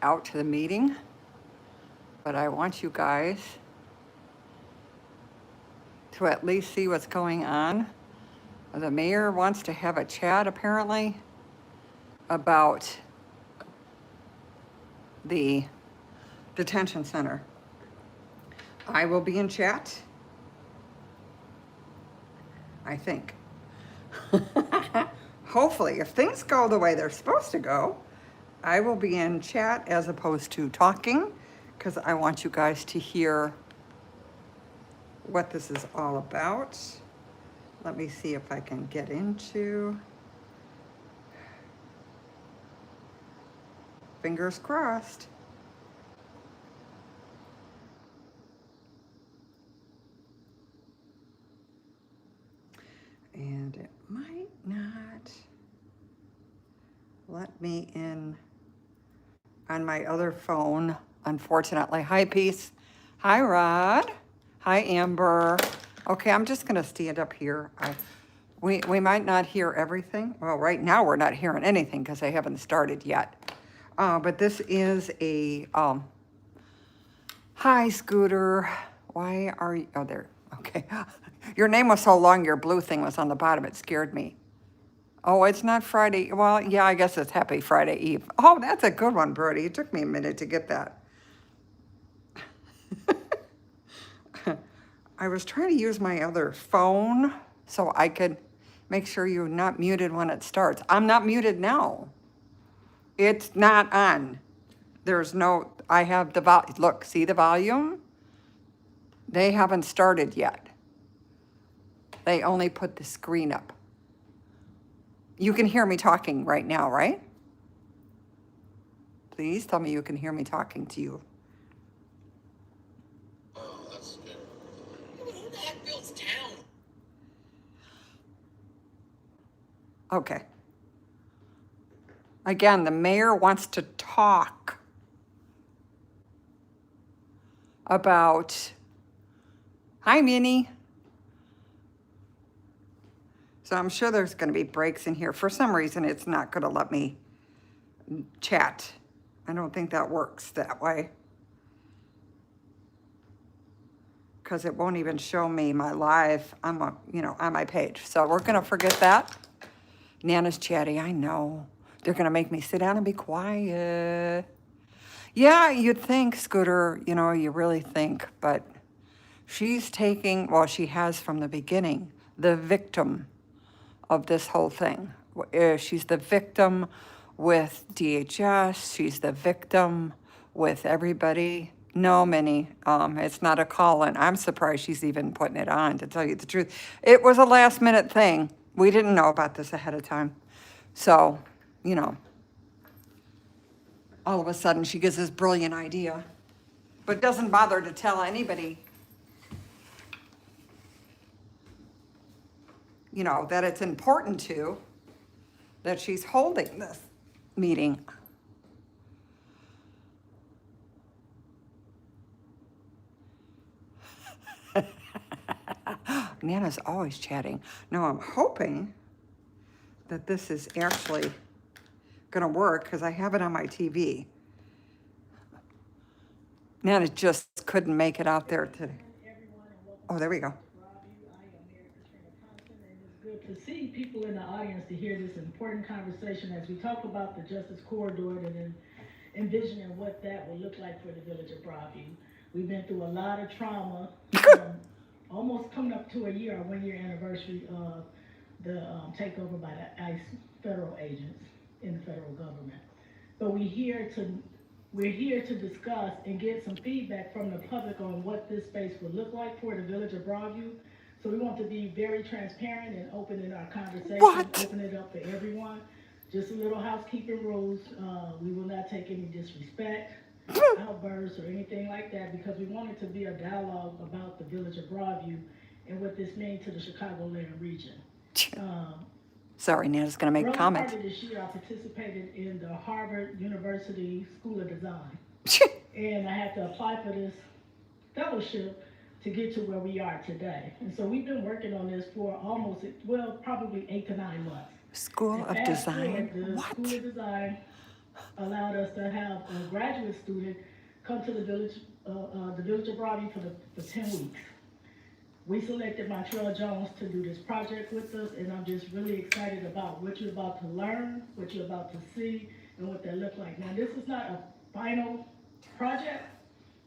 out to the meeting, but I want you guys to at least see what's going on. The mayor wants to have a chat apparently about the detention center. I will be in chat, I think. Hopefully, if things go the way they're supposed to go, I will be in chat as opposed to talking, because I want you guys to hear what this is all about. Let me see if I can get into, fingers crossed. And it might not let me in on my other phone, unfortunately. Hi, Peace. Hi, Rod. Hi, Amber. Okay, I'm just gonna stand up here. We might not hear everything. Well, right now we're not hearing anything because I haven't started yet. But this is a, hi, Scooter. Why are you, oh, there, okay. Your name was so long, your blue thing was on the bottom. It scared me. Oh, it's not Friday. Well, yeah, I guess it's Happy Friday Eve. Oh, that's a good one, Brody. It took me a minute to get that. I was trying to use my other phone so I could make sure you're not muted when it starts. I'm not muted now. It's not on. There's no, I have the look, see the volume? They haven't started yet. They only put the screen up. You can hear me talking right now, right? Please tell me you can hear me talking to you. Oh, that's good. Who the heck builds town? Okay. Again, the mayor wants to talk about, hi, Minnie. So I'm sure there's going to be breaks in here. For some reason, it's not going to let me chat. I don't think that works that way, because it won't even show me my live on my page. So we're going to forget that. Nana's chatty, I know. They're going to make me sit down and be quiet. Yeah, you'd think, Scooter, you really think, but she's taking, well, she has from the beginning, the victim of this whole thing. She's the victim with DHS. She's the victim with everybody. No, Minnie, it's not a call-in. I'm surprised she's even putting it on, to tell you the truth. It was a last-minute thing. We didn't know about this ahead of time. So, all of a sudden she gets this brilliant idea, but doesn't bother to tell anybody, that it's important to, that she's holding this meeting. Nana's always chatting. No, I'm hoping that this is actually gonna work, because I have it on my TV. Nana just couldn't make it out there today. Oh, there we go. Good to see people in the audience to hear this important conversation as we talk about the Justice Corridor and then envisioning what that will look like for the village of Broadview. We've been through a lot of trauma, almost coming up to a year, our 1 year anniversary of the takeover by the ICE federal agents in the federal government. But we're here to discuss and get some feedback from the public on what this space would look like for the village of Broadview. So we want to be very transparent and open in our conversation, open it up for everyone. Just a little housekeeping rules. We will not take any disrespect, outbursts, or anything like that, because we want it to be a dialogue about the village of Broadview and what this means to the Chicagoland region. Sorry, Nana's gonna make comments. Early part of this year, I participated in the Harvard University School of Design. And I had to apply for this fellowship to get to where we are today. And so we've been working on this for probably 8 to 9 months. School of Design? What? School of Design allowed us to have a graduate student come to the village of Broadview for 10 weeks. We selected Montreal Jones to do this project with us, and I'm just really excited about what you're about to learn, what you're about to see, and what that look like. Now, this is not a final project,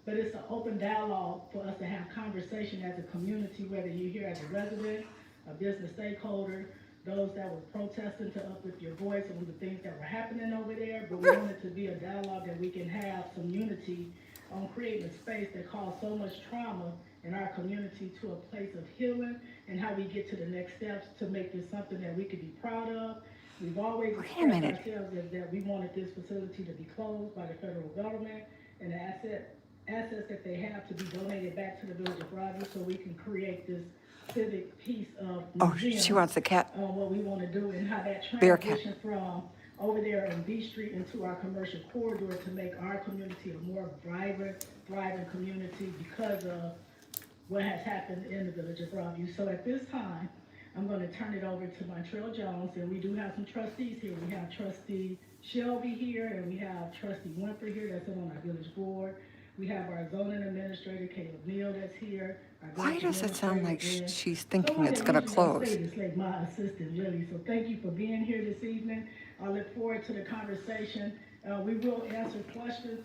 but it's an open dialogue for us to have conversation as a community, whether you're here as a resident, a business stakeholder, those that were protesting, to uplift your voice on the things that were happening over there. But we want it to be a dialogue that we can have some unity on creating a space that caused so much trauma in our community to a place of healing, and how we get to the next steps to make this something that we could be proud of. We've always expressed ourselves as that we wanted this facility to be closed by the federal government, and the assets that they have to be donated back to the village of Broadview, so we can create this civic piece of museum. Oh, she wants the cat. What we want to do, and how that Bear cat. transition from over there in B Street into our commercial corridor to make our community a more vibrant, thriving community because of what has happened in the village of Broadview. So at this time, I'm going to turn it over to Montreal Jones, and we do have some trustees here. We have Trustee Shelby here, and we have Trustee Wimper here that's on our village board. We have our zoning administrator, Caleb Neal, that's here. Why does it sound like she's thinking Someone it's that going to usually don't close? say this, like my assistant, really. So thank you for being here this evening. I look forward to the conversation. We will answer questions.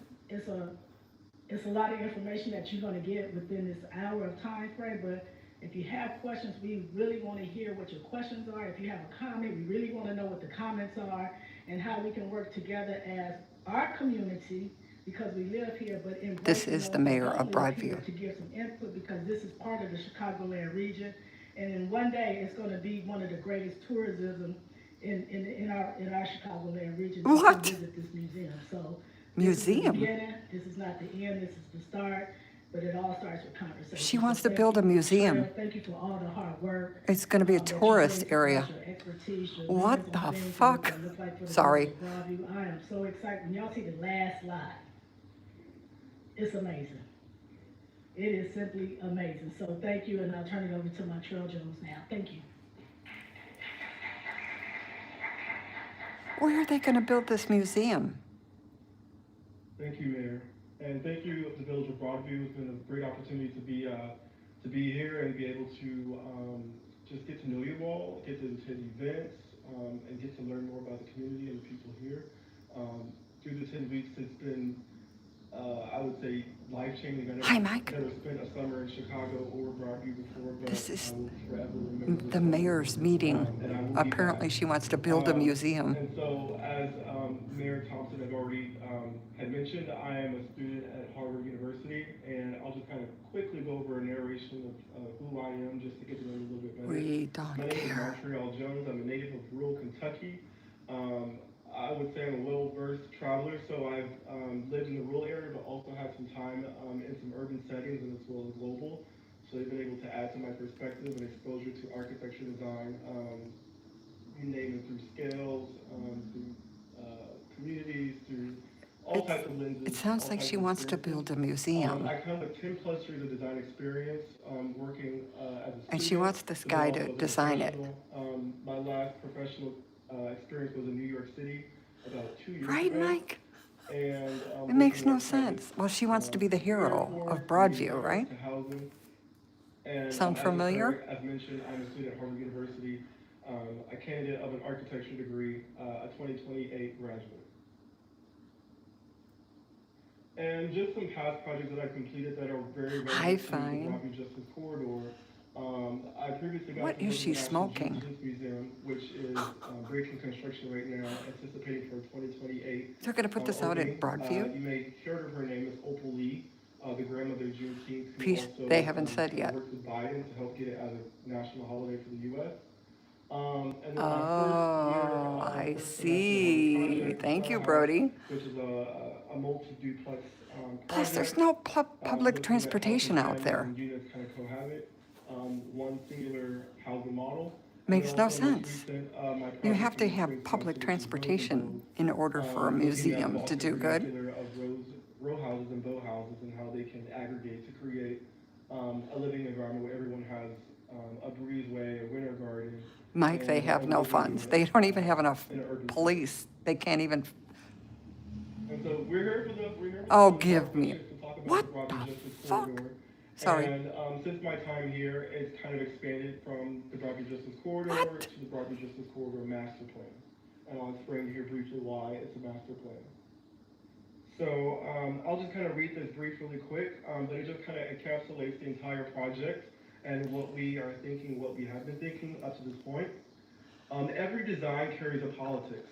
It's a lot of information that you're going to get within this hour of time frame, but if you have questions, we really want to hear what your questions are. If you have a comment, we really want to know what the comments are and how we can work together as our community, because we live here, but in This is the mayor of Broadview. to give some input, because this is part of the Chicagoland region, and in one day it's going to be one of the greatest tourism in our Chicagoland region. to What? Visit this museum. So Museum? This is the beginning. This is not the end. This is the start. But it all starts with conversation. She wants So to thank build a you, museum. Montreal. Thank you for all the hard work. It's going to be a that you tourist bring to area. us, your expertise, your What visions on the things fuck? that look like for the Sorry. village of Broadview. I am so excited. When y'all see the last slide, it's amazing. It is simply amazing. So thank you, and I'll turn it over to Montreal Jones now. Thank you. Where are they going to build this museum? Thank you, Mayor, and thank you, the Village of Broadview. It's been a great opportunity to be here and be able to just get to know you all, get to attend events, and get to learn more about the community and the people here. Through the 10 weeks, it's been, I would say, life-changing. I've Hi, Mike. never spent a summer in Chicago or Broadview before, but This is I will forever remember the this mayor's summer, meeting. and I will be Apparently back. she wants to build a museum. And so, as Mayor Thompson had already had mentioned, I am a student at Harvard University, and I'll just kind of quickly go over a narration of who I am, just to get to know you a little bit better. We don't My name is care. Montreal Jones. I'm a native of rural Kentucky. I would say I'm a well-versed traveler, so I've lived in the rural area, but also had some time in some urban settings and as well as global. So I've been able to add to my perspective and exposure to architecture design, you name it, through scales, through communities, through all types of lenses. It sounds all like types she of wants to experiences. build a museum. I come with 10 plus years of design experience, working as a student. And she wants this as guy well to as a design it. professional. My last professional experience was in New York City about 2 years Right, ago. Mike? And, It makes working no with private, sense. Well, she wants to be the hero airport, of Broadview, to right? housing. And, Sound as familiar? heard, as mentioned, I'm a student at Harvard University, a candidate of an architecture degree, a 2028 graduate. And just some past projects that I completed that are very relevant High to the five. Broadview Justice Corridor. I previously got What to is work she with the National smoking? Justice Museum, which is breaking construction right now, anticipating for 2028. They're going to put this out at opening. Broadview? You may have heard of her name is Opal Lee, the grandmother of Juneteenth, who Peace, also they haven't said yet. worked with Biden to help get it as a national holiday for the U.S. And then my Oh, first year, I first semester see. project Thank you, was, Brody. which is a multi-duplex Plus, there's project, no public looking at transportation helping out families there. and units kind of cohabit, one singular housing model. Makes And no also most sense. recent, my You project have to was have doing public some solutions transportation in order for a looking at museum the to do good. vernacular of row houses and bow houses and how they can aggregate to create a living environment where everyone has a breezeway, a winter garden. Mike, they and have a no living funds. unit, They don't even have enough in an urban police. They can't even And so we're here for Oh, the give me. conversation to talk about What the Broadview the Justice fuck? Corridor. Sorry. And since my time here, it's kind of expanded from the Broadview Justice Corridor What? to the Broadview Justice Corridor Master Plan. And I'll explain here briefly why it's a master plan. So I'll just kind of read this brief really quick, but it just kind of encapsulates the entire project and what we are thinking, what we have been thinking up to this point. Every design carries a politics.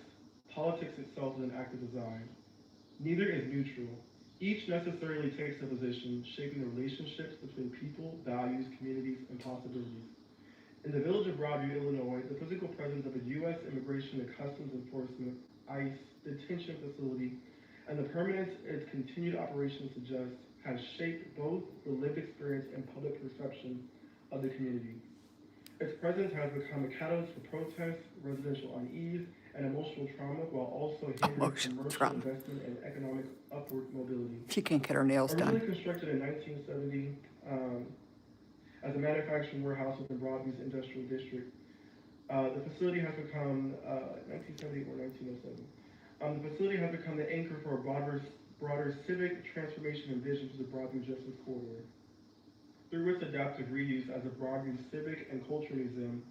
Politics itself is an act of design. Neither is neutral. Each necessarily takes a position, shaping the relationships between people, values, communities, and possibilities. In the village of Broadview, Illinois, the physical presence of a U.S. Immigration and Customs Enforcement, ICE, detention facility, and the permanence its continued operation suggests has shaped both the lived experience and public perception of the community. Its presence has become a catalyst for protests, residential unease, and emotional trauma, while also hindering Emotional commercial trauma. investment and economic upward mobility. She can't get her nails Originally done. constructed in 1970 as a manufacturing warehouse within Broadview's industrial district, the facility has become 1970 or 1907. The facility has become the anchor for a broader civic transformation and vision to the Broadview Justice Corridor. Through its adaptive reuse as a Broadview Civic and Culture Museum,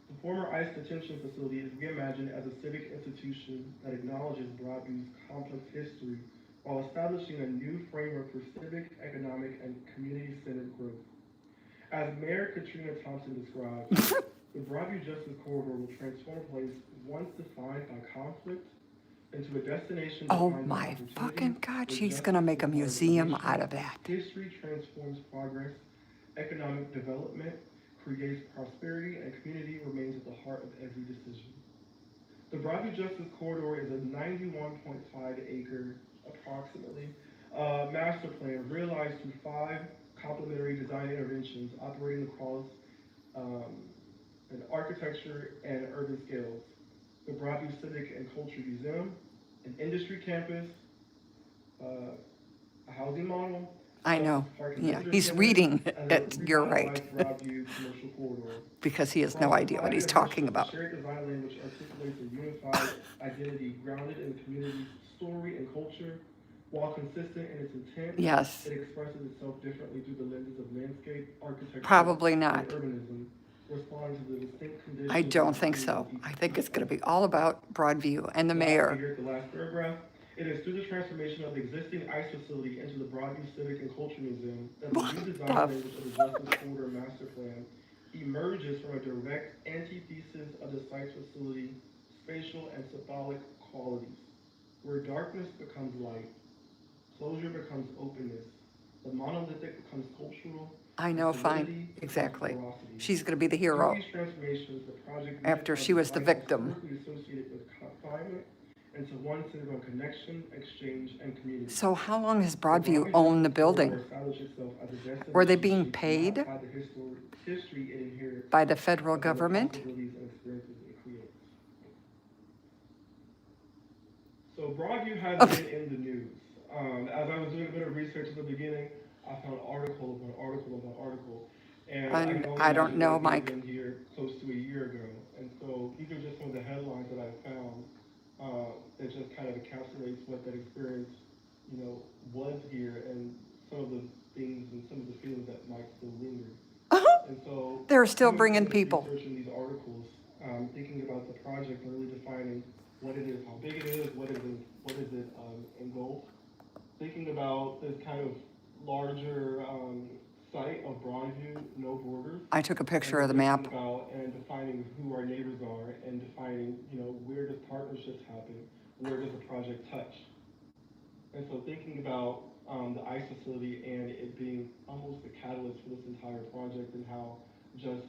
the former ICE detention facility is reimagined as a civic institution that acknowledges Broadview's complex history while establishing a new framework for civic, economic, and community-centered growth. As Mayor Katrina Thompson described, the Broadview Justice Corridor will transform a place once defined by conflict into a destination Oh defined by my opportunity, fucking God, where she's justice gonna make a is part of museum the mission. out of that. History transforms progress, economic development creates prosperity, and community remains at the heart of every decision. The Broadview Justice Corridor is a 91.5 acre, approximately, master plan realized through 5 complementary design interventions operating across an architecture and urban scales. The Broadview Civic and Culture Museum, an industry campus, a housing model, I know. Justice Park and Yeah, Visitor he's Center, reading and it. a You're right. revitalized Broadview commercial corridor. Because he has no Across the idea what 5 he's talking interventions, about. the shared design language articulates a unified identity grounded in the community's story and culture. While consistent in its intent, Yes. it expresses itself differently through the lenses of landscape, architecture, Probably and not. urbanism, responding to the distinct conditions. I don't and think needs so. of each I think it's going to people. be all about Broadview and the Lastly, mayor. here at the last paragraph, it is through the transformation of the existing ICE facility into the Broadview Civic and Culture Museum that the What new design the language of the Justice Corridor Master Plan emerges from a direct antithesis of the site's facility, spatial and symbolic qualities, where darkness becomes light, closure becomes openness, the monolithic becomes cultural, I know, fine. Exactly. porosity. She's going to be the Through hero these transformations, the project after she was the victim. historically associated with confinement into one centered on connection, exchange, and community. So how long has The Broadview Broadview owned the Justice Corridor building? established itself as a destination Were they being shaped paid not by the history it inherits, by the federal but by the government? possibilities and experiences it creates. So Broadview has been in the news. As I was doing a bit of research at the beginning, I found article upon article upon article. And I can only I don't imagine know, that Mike. they've been here close to a year ago. And so these are just some of the headlines that I found that just kind of encapsulates what that experience, was here and some of the things and some of the feelings that might still linger. And so They're still doing bringing some of this people. research in these articles, thinking about the project and really defining what it is, how big it is, what is it engulfed. Thinking about this kind of larger site of Broadview, no borders. I took a picture and of the map. thinking about and defining who our neighbors are and defining, where does partnerships happen, where does the project touch. And so thinking about the ICE facility and it being almost the catalyst for this entire project and how just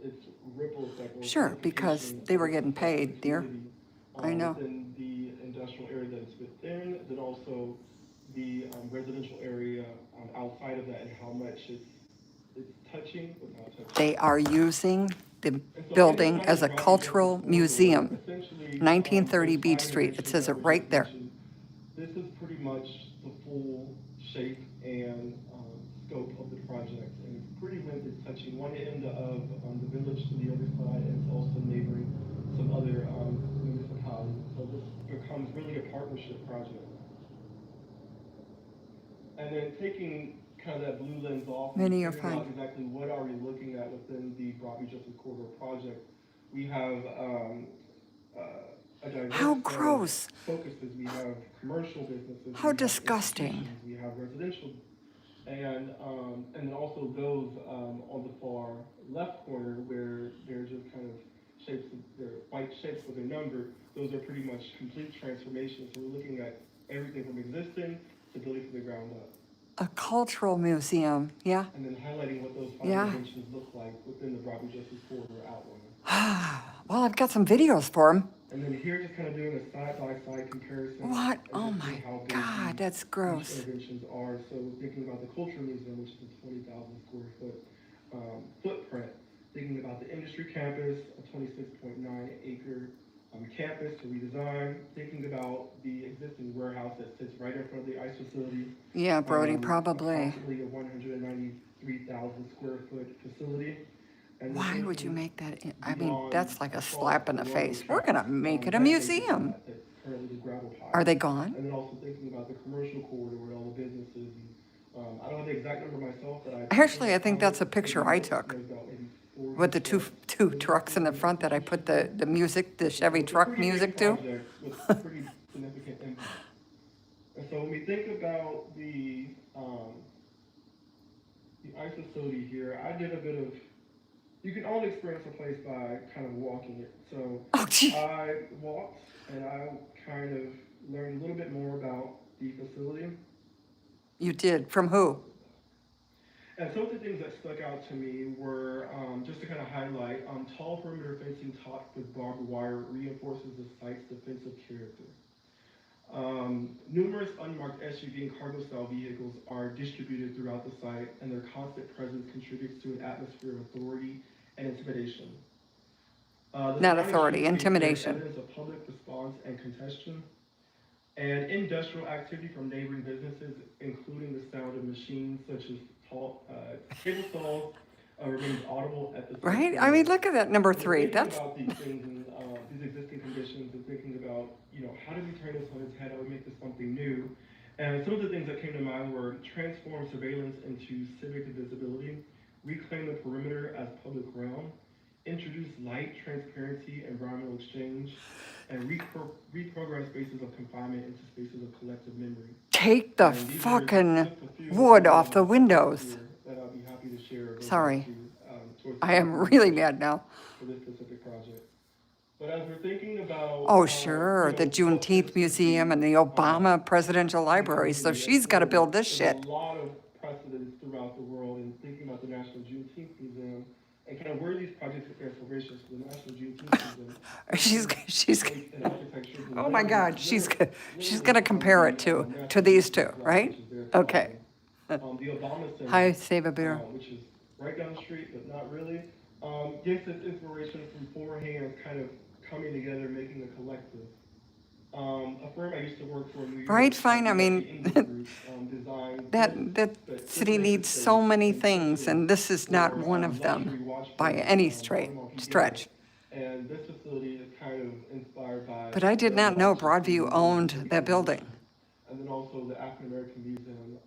its ripple effect. Or Sure, because ramifications they were of getting the paid, dear. community, I know. Within the industrial area that it's within, then also the residential area outside of that and how much it's touching without touching. They are using the And so building anytime as a Broadview Justice cultural Corridor, museum. essentially, 1930 those Beach five Street. It interventions says it that were right just there. mentioned, this is pretty much the full shape and scope of the project. And it's pretty limited, touching one end of the village to the other side, and it's also neighboring some other municipalities. So this becomes really a partnership project. And then taking kind of that blue lens off, and Many are figuring out fine. exactly what are we looking at within the Broadview Justice Corridor project. We have a How diverse set of gross. focuses. We have commercial businesses, How we have disgusting. institutions, we have residential, and then also those on the far left corner where they're just kind of shapes, they're white shapes with a number. Those are pretty much complete transformations. So we're looking at everything from existing to building from the ground up. A cultural museum, yeah. And then highlighting what those five Yeah. dimensions look like within the Broadview Justice Corridor outline. Well, I've got some videos for him. And then here, just kind of doing a side-by-side comparison. What? and Oh just seeing my how big God, these- that's These gross. interventions are. So thinking about the Cultural Museum, which is a 20,000 square foot footprint. Thinking about the industry campus, a 26.9 acre campus to redesign. Thinking about the existing warehouse that sits right in front of the ICE facility. Yeah, Brody, probably. Approximately a 193,000 square foot facility. And Why then would you thinking make that? I mean, beyond that's like a across slap in the railroad face. We're tracks, gonna make it a that makes museum. that's currently the gravel pile. Are they gone? And then also thinking about the commercial corridor where all the businesses, I don't have the exact number myself, but Actually, I think that's a picture I took there's about maybe 40 with the two plus trucks in the front that I put the music, the Chevy it's a truck pretty big music to. project with pretty significant impact. And so when we think about the ICE facility here, I did a bit of, you can only experience a place by kind of walking it. So Oh, gee. I walked and I kind of learned a little bit more about the facility. You did. From who? And some of the things that stuck out to me were, just to kind of highlight, tall perimeter fencing topped with barbed wire reinforces the site's defensive character. Numerous unmarked SUV and cargo style vehicles are distributed throughout the site, and their constant presence contributes to an atmosphere of authority and intimidation. The Not surrounding authority, streets bear intimidation. Evidence of public response and congestion, and industrial activity from neighboring businesses, including the sound of machines such as cable saws, remains audible at the site. Right? I mean, look at that number So 3. thinking That's about these things and these existing conditions, and thinking about, how do we turn this on its head? How do we make this something new? And some of the things that came to mind were transform surveillance into civic visibility, reclaim the perimeter as public realm, introduce light, transparency, environmental exchange, and reprogram spaces of confinement into spaces of collective memory. take the And these are fucking just a few wood of off the windows. here that I'll be happy to share. those Sorry. towards the I am end really mad now. for this specific project. But as we're thinking about Oh, sure, the what Juneteenth this Museum could and be, the Obama Presidential Library, so she's gotta build this there's shit. a lot of precedents throughout the world, and thinking about the National Juneteenth Museum and kind of where these projects are inspirations for the National Juneteenth Museum. She's, And architecture, oh my God, she's literally gonna compare it to National these Juneteenth two, Block, right? which is their Okay. The Obama Center. Hi, Save a Beer. Which is right down the street, but not really. Gets its inspiration from four hands kind of coming together, making a collective. A firm I used to work for in New York. Right, fine, I the mean, Indie Group, designed that city needs so many things, and this is not one of them by any stretch. And this facility is kind of inspired by. But I did not know Broadview owned that building. And then also the African American Museum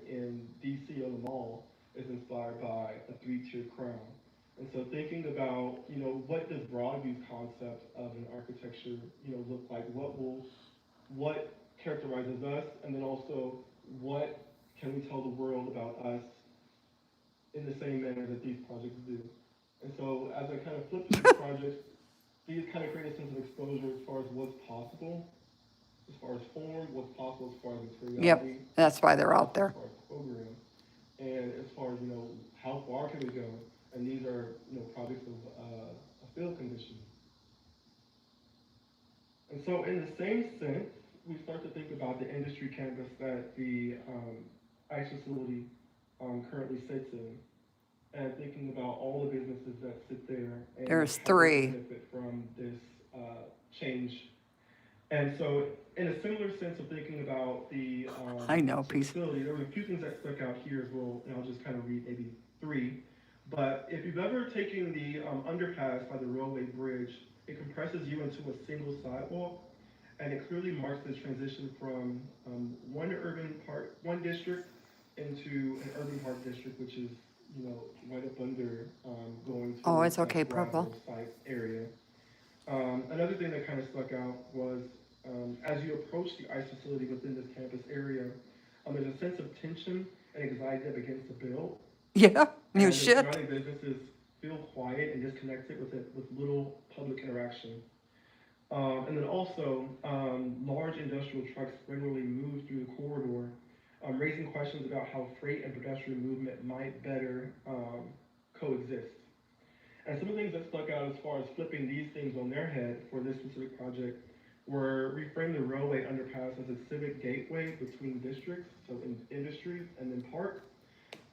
in DC on the mall is inspired by a three-tiered crown. And so thinking about, what does Broadview's concept of an architecture, look like? What characterizes us? And then also, what can we tell the world about us in the same manner that these projects do? And so as I kind of flip through the projects, these kind of create a sense of exposure as far as what's possible, as far as form, what's possible as far as materiality. Yep, that's why they're out there. As far as program, and as far as, how far can we go? And these are, projects of field condition. And so in the same sense, we start to think about the industry campus that the ICE facility currently sits in, and thinking about all the businesses that sit there. And There's how they 3. benefit from this change. And so in a similar sense of thinking about the I know, piece. facility, there were a few things that stuck out here as well, and I'll just kind of read maybe 3. But if you've ever taken the underpass by the railway bridge, it compresses you into a single sidewalk, and it clearly marks the transition from one district into an urban park district, which is, you know, right up under, going Oh, towards it's okay, that purple. Broadview site area. Another thing that kind of stuck out was, as you approach the ICE facility within this campus area, there's a sense of tension and anxiety that begins to build, Yeah, you and the should. surrounding businesses feel quiet and disconnected with little public interaction. And then also, large industrial trucks regularly move through the corridor, raising questions about how freight and pedestrian movement might better coexist. And some of the things that stuck out as far as flipping these things on their head for this specific project were reframe the railway underpass as a civic gateway between districts, so in industries and then parks.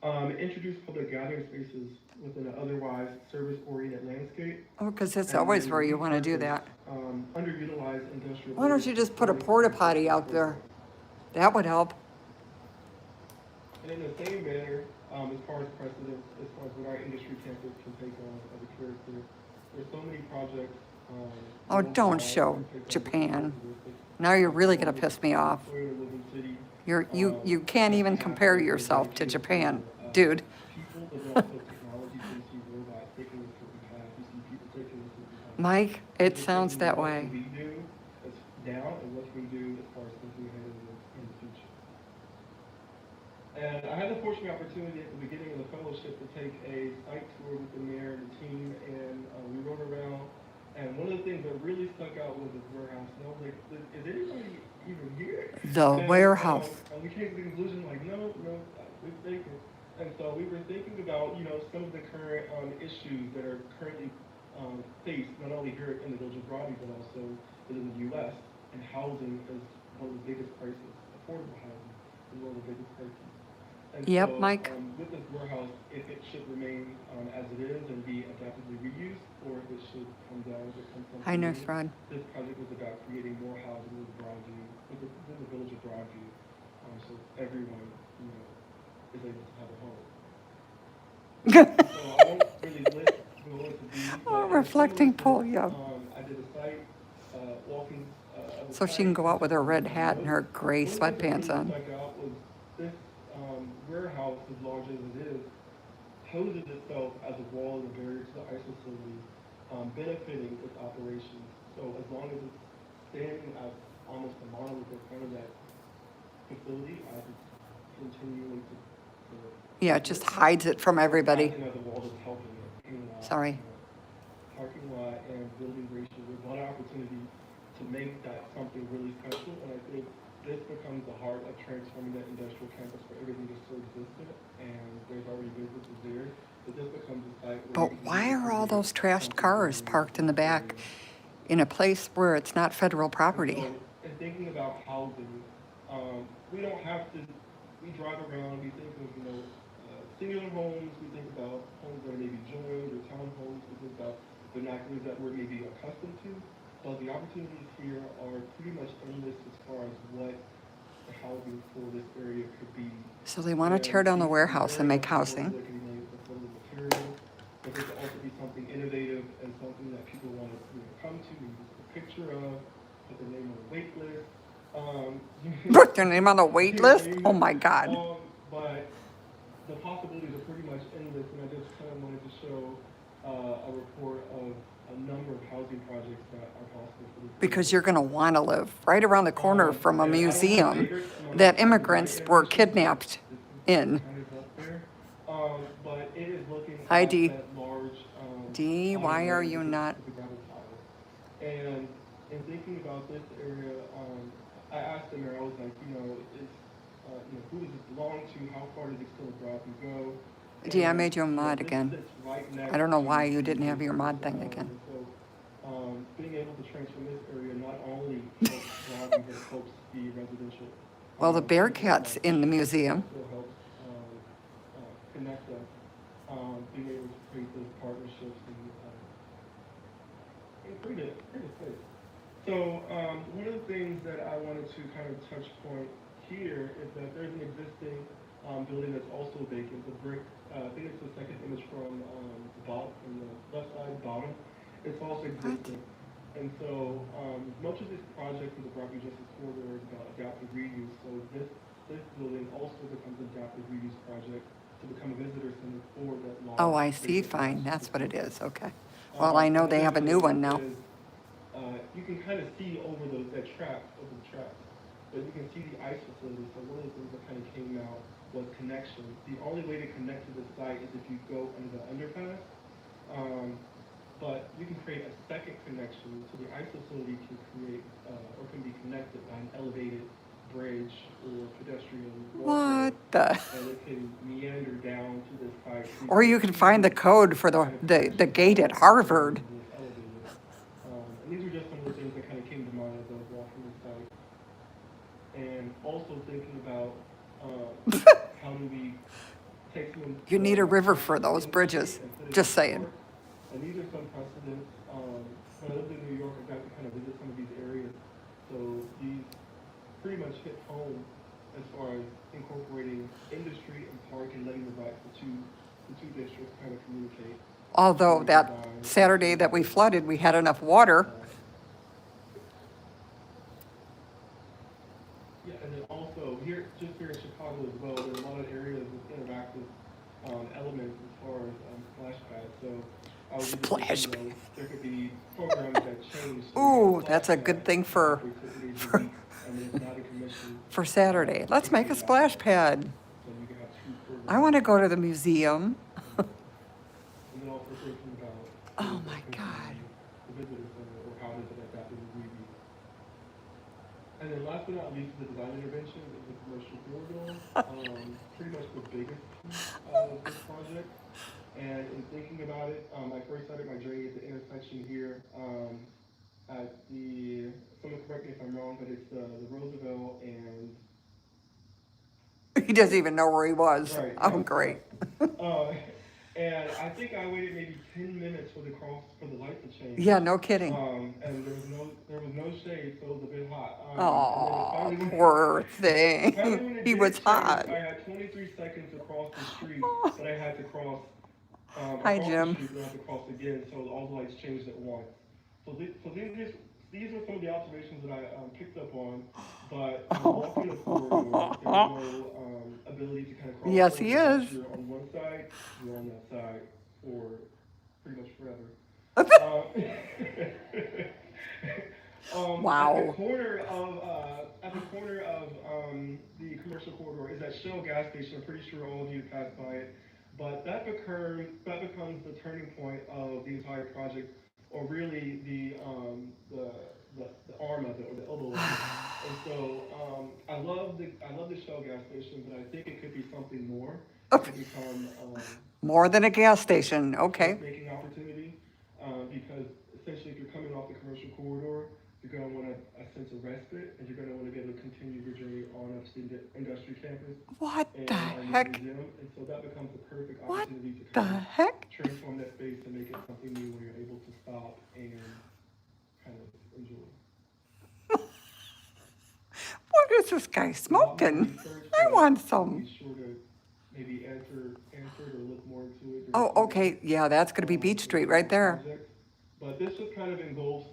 Introduce public gathering spaces within an otherwise service-oriented landscape. Oh, because that's And always then where you want to do repurpose that. underutilized industrial Why don't buildings you for just put a storage porta and potty facility out there? purposes. That would help. And in the same manner, as far as precedent, as far as what our industry campus can take on as a character, there's so many projects. Oh, don't show Japan. Now you're really going to piss me off. You can't even compare yourself to Japan, dude. People, but then also technology, so you see robots taking a certain path, you see people taking a certain path. Mike, it sounds that What way. can we do as now and what can we do as far as thinking ahead in the future? And I had the fortunate opportunity at the beginning of the fellowship to take a site tour with the mayor and the team, and we rode around. And one of the things that really stuck out was this warehouse. And I was like, is anybody even here? The And, warehouse. and we came to the conclusion, like, no, we're thinking. And so we were thinking about, you know, some of the current issues that are currently faced, not only here in the village of Broadview, but also within the U.S. And housing is one of the biggest crises. Affordable housing is one of the biggest crises. And Yep, so, Mike. with this warehouse, if it should remain as it is and be adaptively reused, or if it should come down and become something Hi, Nurse new, Rod. this project was about creating more housing in Broadview, within the village of Broadview, so everyone, you know, is able to have a home. So I won't really go into these, but Oh, in a reflecting similar pool, sense, yeah. I did a site walking of the So she can site, go out with her red took hat and her notes. gray One of the things that sweatpants really on. stuck out was this warehouse, as large as it is, poses itself as a wall and a barrier to the ICE facility, benefiting its operations. So as long as it's standing as almost a monolith in front of that facility, as it's continuing to Yeah, it just hides it from everybody. acting as a wall that's helping it. Meanwhile, Sorry. parking lot and building ratio, there's one opportunity to make that something really special, and I think this becomes the heart of transforming that industrial campus where everything is so existent and there's already businesses there, but this becomes a site where. But why are all those trashed cars parked in the back in a place where it's not federal property? So, in thinking about housing, we don't have to, we drive around, we think of, you know, singular homes, we think about homes that are maybe joined or townhomes, we think about vernaculars that we're maybe accustomed to, but the opportunities here are pretty much endless as far as what the housing for this area could be. So they want to tear down the warehouse and make housing. That can be made with affordable materials, but there could also be something innovative and something that people want to, you know, come to, maybe just a picture of, put their name on the wait list. Put their name on the wait list? Oh my God. But the possibilities are pretty much endless, and I just kind of wanted to show a report of a number of housing projects that are possible for this. Because you're going to want to live right around the corner from a museum that immigrants were kidnapped in. But it is looking Hi, at Dee. that large. Dee, why are you not? And in thinking about this area, I asked the mayor, I was like, you know, who does this belong to? How far does it still Broadview go? Dee, I And, made you a you know, mod this again. sits right next I don't know to why you the didn't have your mod museum. thing again. And so, being able to transform this area not only helps Broadview, but it helps the residential. Well, the Bearcats in the museum. Also helps connect us, being able to create those partnerships and create a space. So one of the things that I wanted to kind of touch point here is that there's an existing building that's also vacant, the brick. I think it's the second image from the bottom, from the left side bottom. It's also existing. And so much of this project for the Broadview Justice Corridor is about adaptive reuse. So this this building also becomes an adaptive reuse project to become a visitor center for that large. Oh, I see, vacant fine, lot that's what it facility. is, okay. Well, I know they have a new one now. You can kind of see over that track, over the tracks, but you can see the ice facility. So one of the things that kind of came out was connection. The only way to connect to the site is if you go under the underpass. But you can create a second connection, so the ice facility can create or can be connected by an elevated bridge or pedestrian walkway, What the? and it can meander down to this site. So Or you can find the code for the gate at Harvard. this elevated. And these are just some of the things that kind of came to mind as I was walking the site. And also thinking about how do we take some. You need a river for those bridges, just saying. And these are some precedents. When I lived in New York, I got to kind of visit some of these areas. So these pretty much hit home as far as incorporating industry and park and letting the two districts kind of communicate. Although that Saturday that we flooded, we had enough water. Yeah, and then also here, just here in Chicago as well, there are a lot of areas with interactive elements as far as splash pads. So I was just Splash thinking, you know, there could be programs that change. So Ooh, that's a good thing for every 6 days a week, and it's not a commission. Saturday. Let's make a splash pad. So you can have two programs. I want to go to the museum. And then also thinking about. Oh my God. The visitor center, or how does it adapt to the review. And then last but not least, the design intervention is the commercial corridor. Pretty much the biggest piece of this project. And in thinking about it, I first started my journey at the intersection here at someone correct me if I'm wrong, but it's the Roosevelt and. He doesn't even know where he was. Right, Oh, yeah. great. And I think I waited maybe 10 minutes for the light to change. Yeah, no kidding. And there was no shade, so it was a bit hot. Oh, and then poor finally when thing. it He did was change, hot. I had 23 seconds to cross the street, but I had to cross. Hi, across Jim. The street, and I had to cross again, so all the lights changed at once. So these are some of the observations that I picked up on, but walking the corridor, there was no ability to kind of cross. Yes, he over. is. You're on one side, you're on that side for pretty much forever. Wow. At the corner of the commercial corridor is that Shell gas station. I'm pretty sure all of you passed by it, but that becomes the turning point of the entire project, or really the arm of it, or the elbow of it. And so I love the Shell gas station, but I think it could be something more. It could become More than a gas station, okay. making opportunity, because essentially if you're coming off the commercial corridor, you're going to want a sense of respite, and you're going to want to be able to continue your journey on up to the industry campus. What and the our new heck? museum. And so that becomes the perfect What opportunity to the kind of heck? transform that space and make it something new where you're able to stop and kind of enjoy. What is this guy smoking? I want some. Be sure to maybe answer it or look more into it. Oh, okay, yeah, that's gonna be Beach Street right there. But this just kind of engulfs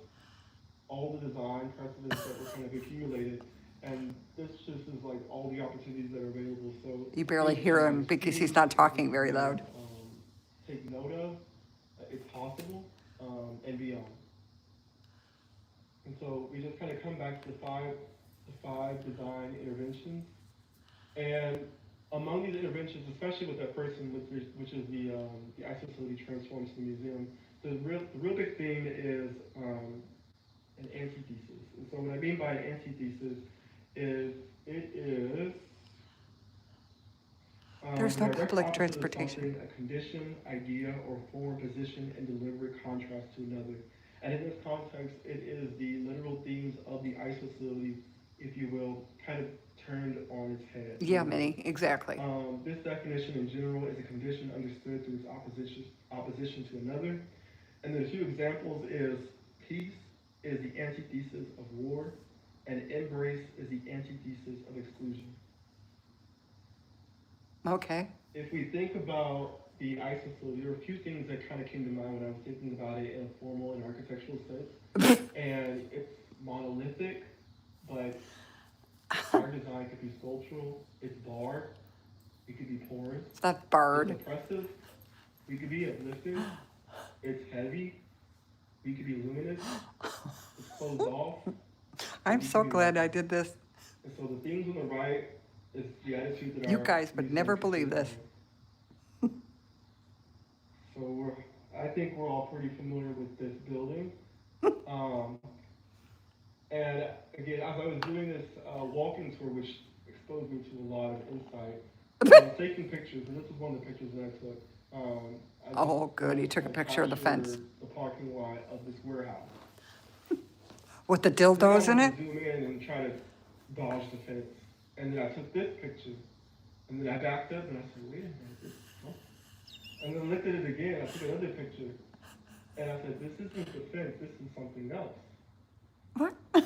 all the design precedents that were kind of accumulated, and this just is like all the opportunities that are available. So You barely hear him because he's not talking very loud. Take note of, it's possible, and beyond. And so we just kind of come back to the five design interventions, and among these interventions, especially with that first one, which is the ice facility transforms the museum, the real big theme is an antithesis. And so what I mean by an antithesis is it is There's no the direct public opposite of transportation. something, a condition, idea, or form, position, and deliberate contrast to another. And in this context, it is the literal themes of the ice facility, if you will, kind of turned on its head. Yeah, Minnie, exactly. This definition in general is a condition understood through its opposition to another. And the two examples is peace is the antithesis of war, and embrace is the antithesis of exclusion. Okay. If we think about the ice facility, there are a few things that kind of came to mind when I was thinking about it in a formal and architectural sense. And it's monolithic, but Our design could be sculptural, it's barred, it could be porous, It's not it's barred. oppressive, we could be uplifting, it's heavy, we could be luminous, it's closed off. I'm we so could be glad I welcome. did this. And so the things on the right is the attitude that You our guys would museum never people believe this. have. So I think we're all pretty familiar with this building. Um, and again, as I was doing this walking tour, which exposed me to a lot of insight, I was taking pictures, and this is one of the pictures that I took. I just Oh, good, he wanted took a to picture of the fence. capture the parking lot of this warehouse. With the Then I dildos in wanted it? to zoom in and try to dodge the fence. And then I took this picture. And then I backed up and I said, wait a minute, this is something. And then I looked at it again. I took another picture. And I said, this isn't the fence, this is something else. What? And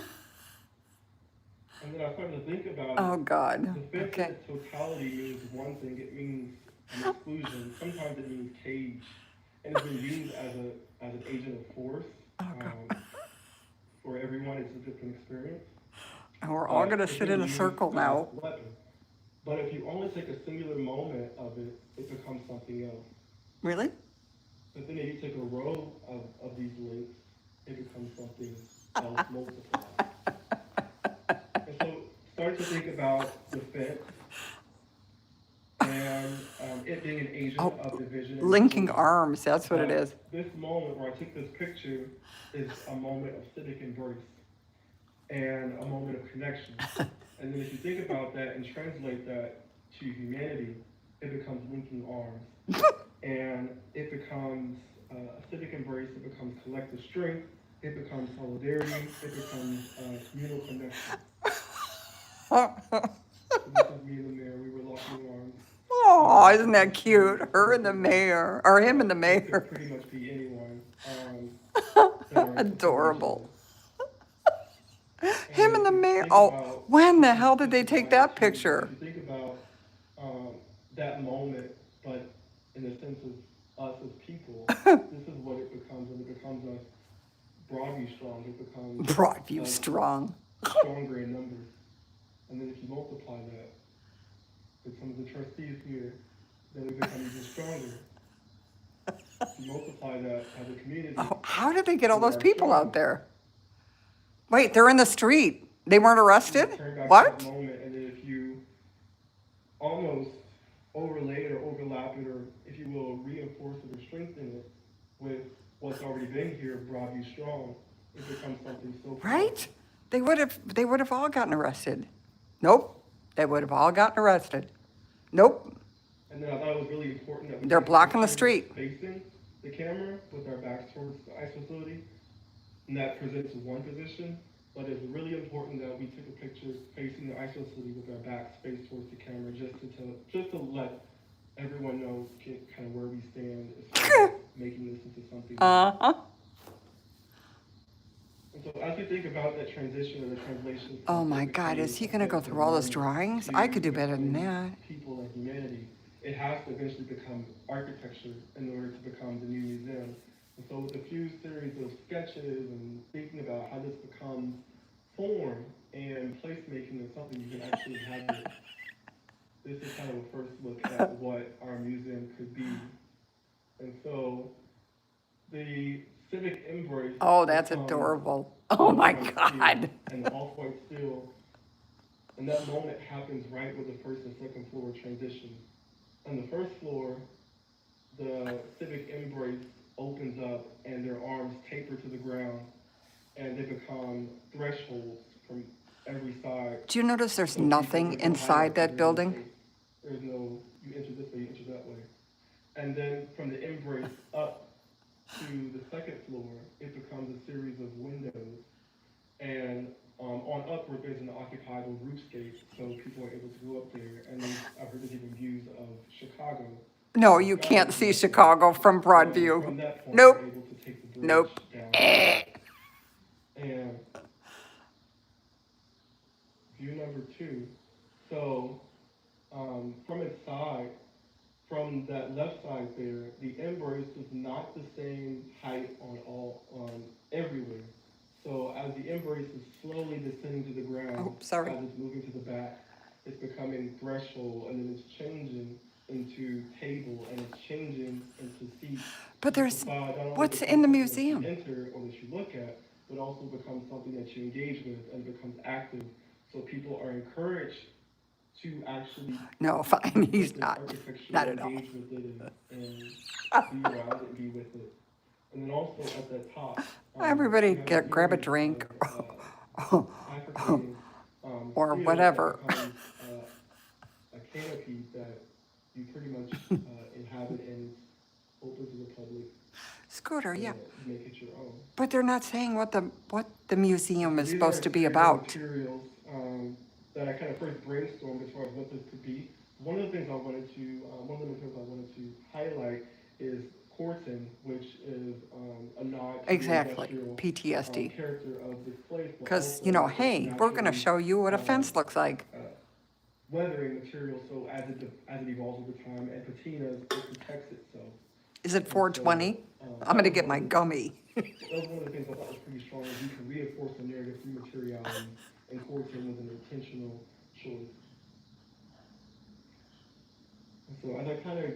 then I started to think about Oh, it. God. The fence Okay. in its totality means one thing. It means an exclusion. Sometimes it means cage. And it's been used as an agent of force. Oh, God. For everyone, it's a different experience. And we're all But gonna it's sit been in a used circle as now. a weapon. But if you only take a singular moment of it, it becomes something else. Really? But then if you take a row of these links, it becomes something else multiplied. And so start to think about the fence and it being an agent Oh, of division. And linking exclusion. arms, that's what it But is. This moment where I took this picture is a moment of civic embrace and a moment of connection. And then if you think about that and translate that to humanity, it becomes linking arms. And it becomes a civic embrace, it becomes collective strength, it becomes solidarity, it becomes communal connection. So this is me and the mayor, we were locking arms. Oh, isn't that cute? Her and the mayor, or him and the It mayor. could pretty much be anyone. that are in Adorable. situations. Him and the if you mayor. think Oh, about- when the hell did they this take is that why, picture? If you think about that moment, but in the sense of us as people, this is what it becomes, and it becomes us Broadview strong. It becomes Broadview us strong. stronger in numbers. And then if you multiply that with some of the trustees here, then we become even stronger. If you multiply that as a community. Oh, how did they get all we those are people strong. out there? Wait, they're in the street. They weren't arrested? You turn back to What? that moment, and then if you almost overlay it or overlap it, or if you will, reinforce it or strengthen it with what's already been here, Broadview strong, it becomes something so powerful. Right? They would have all gotten arrested. Nope. They would have all gotten arrested. Nope. And then I thought it was really important that we They're take a blocking the picture street. facing the camera with our backs towards the ice facility, and that presents one position. But it's really important that we take a picture facing the ice facility with our backs faced towards the camera, just to let everyone know kind of where we stand as far as making this into something. Uh-huh. And so as you think about that transition or the translation. from Oh my civic God, to is he gonna go effective through all those learning drawings? to I could do better than between that. People and humanity, it has to eventually become architecture in order to become the new museum. And so with a few series of sketches and thinking about how this becomes form and placemaking and something you can actually have it. This is kind of a first look at what our museum could be. And so the civic embrace. Oh, that's becomes adorable. Oh my off-white God. steel and the off-white steel. And that moment happens right where the first and second floor transition. On the first floor, the civic embrace opens up and their arms taper to the ground and they become thresholds from every side. Do you notice there's So people nothing can go inside higher, that there's no building? space. There's no, you enter this way, you enter that way. And then from the embrace up to the second floor, it becomes a series of windows. And on upward, there's an occupiable roofscape, so people are able to go up there. And then I've heard there's even views of Chicago. No, you can't see Chicago from From Broadview. that point, Nope. we're able to take the bridge Nope. down. And view number 2. So from its side, from that left side there, the embrace is not the same height on everywhere. So as the embrace is slowly descending to the ground, Oh, sorry. as it's moving to the back, it's becoming threshold, and then it's changing into table, and it's changing into seat. But To there's, provide not only what's becomes in the something that you museum? enter or that you look at, but also becomes something that you engage with and becomes active. So people are encouraged to actually No, fine, look he's at this not. architecture, Not at all. engage with it, and be around it and be with it. And then also at the top, Everybody you have a grab a series drink of bifurcating or steel whatever. that becomes a canopy that you pretty much inhabit and it's open to the public Scooter, and yeah. you make it your own. But they're not saying what the museum So is these are supposed to a be series of about. materials that I kind of first brainstormed as far as what this could be. One of the things I wanted to, one of the materials I wanted to highlight is Corton, which is a nod to Exactly, the industrial PTSD. character of this place, but Because, also it's hey, we're gonna naturally show you what a um, fence looks like. weathering material. So as it evolves over time and patinas, it protects itself. Is it And so 420? I'm that gonna was get one my of the gummy. that was one of the things I thought was pretty strong. Is we can reinforce the narrative through materiality, and Corton was an intentional choice. And so as I kind of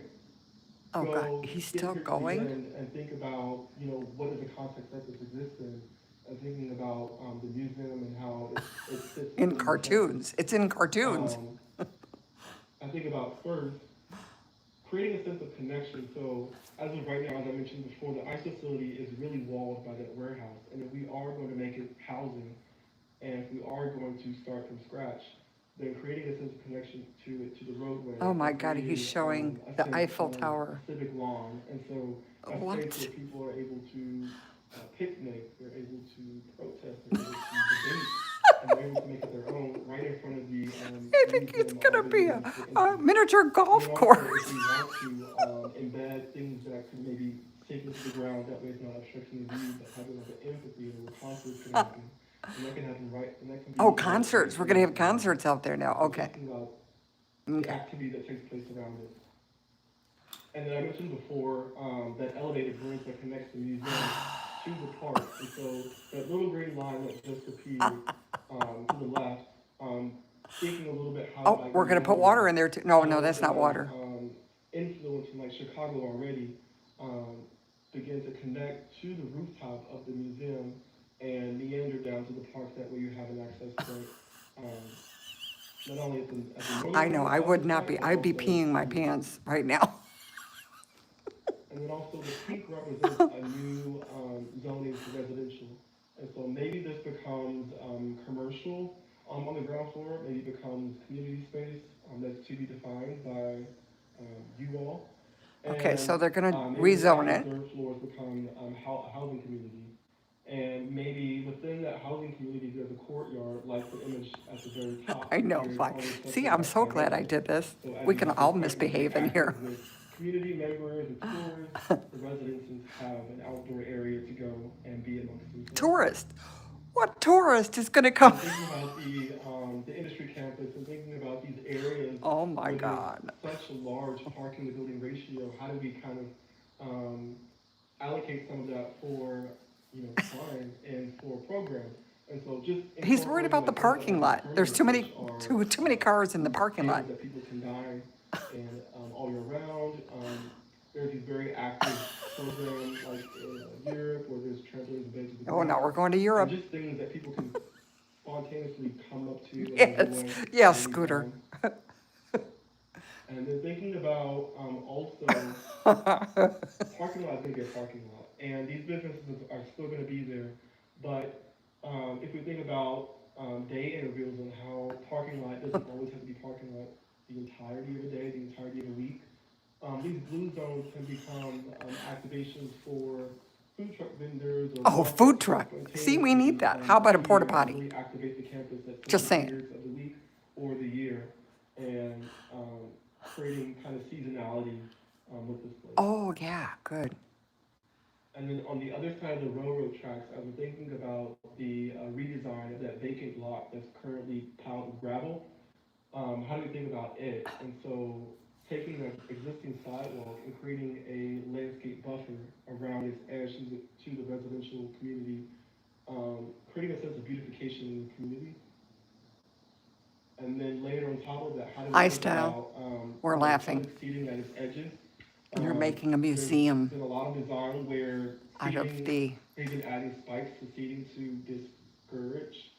Oh God, go he's get still here to the going? end and think about, what is the context that this exists in, and thinking about the museum and how it fits In within the cartoons, it's in cartoons. I think about first creating a sense of connection. So as of right now, as I mentioned before, the ICE facility is really walled by that warehouse, and if we are going to make it housing, and if we are going to start from scratch, then creating a sense of connection to the roadway, Oh my and God, he's creating showing a the sense Eiffel of Tower. civic lawn, and so a space What? where people are able to picnic, they're able to protest, they're able to debate, and they're able to make it their own right in front of the I think it's museum gonna all day be long for a entry. miniature And golf then also, course. if we want to embed things that could maybe take into the ground, that way it's not obstructing the view, but having like an amphitheater where concerts can happen. And that can happen and that can be Oh, right concerts, we're in gonna have the concerts out there now, so okay. thinking about the Okay. activity that takes place around it. And then I mentioned before that elevated bridge that connects the museum to the park. And so that little green line that just appeared to the left, thinking a little bit how Oh, like we're New gonna put Orleans, water in there too. No, how that's it not has water. influence from like Chicago already, um, begin to connect to the rooftop of the museum and meander down to the park. That way you have an access point. Um, not only at the I northern know, end I of the would not site, be, but I'd be also peeing my to the east. pants right now. And then also the pink represents a new zoning for residential. And so maybe this becomes commercial on the ground floor, maybe becomes community space that's to be defined by you all. Okay, so And they're gonna maybe the rezone second it. and third floors become a housing community. And maybe within that housing community, there's a courtyard like the image at the very top I know, here, fine. always See, separated I'm by so glad I signage. did this. So as We you can have all this park that's very misbehave in here. active with community members and tourists, the residents have an outdoor area to go and be amongst themselves. Tourist, what tourist is gonna And come? thinking about the industry campus and thinking about these areas Oh my where there's God. such a large parking to building ratio, how do we kind of allocate some of that for time and for programs? And so just He's worried incorporating about the like things that parking might be lot. There's permanent, too which many, are too many cars in the parking lot. tables that people can dine and all year round. There's these very active programs like in Europe where there's trampolines and beds with the Oh, now we're grass, going to and Europe. just things that people can spontaneously come up to and Yes, enjoy yes, anytime. Scooter. And then thinking about also parking lot is going to be a parking lot, and these businesses are still going to be there. But if we think about day intervals and how parking lot doesn't always have to be parking lot the entirety of the day, the entirety of the week, these blue zones can become activations for food truck vendors or Oh, markets food or truck. See, we spontaneously need that. How about a porta appear and potty? really activate the campus at Just certain saying. periods of the week or the year, and creating kind of seasonality with this place. Oh, yeah, good. And then on the other side of the railroad tracks, I was thinking about the redesign of that vacant lot that's currently piled with gravel. How do we think about it? And so taking an existing sidewalk and creating a landscape buffer around its edge to the residential community creating a sense of beautification in the community. And then later on top of that, how do we I think style. about We're laughing. public seating at its edges? You're making a There's museum been a lot of design where out of seating, the, they've been adding spikes to seating to discourage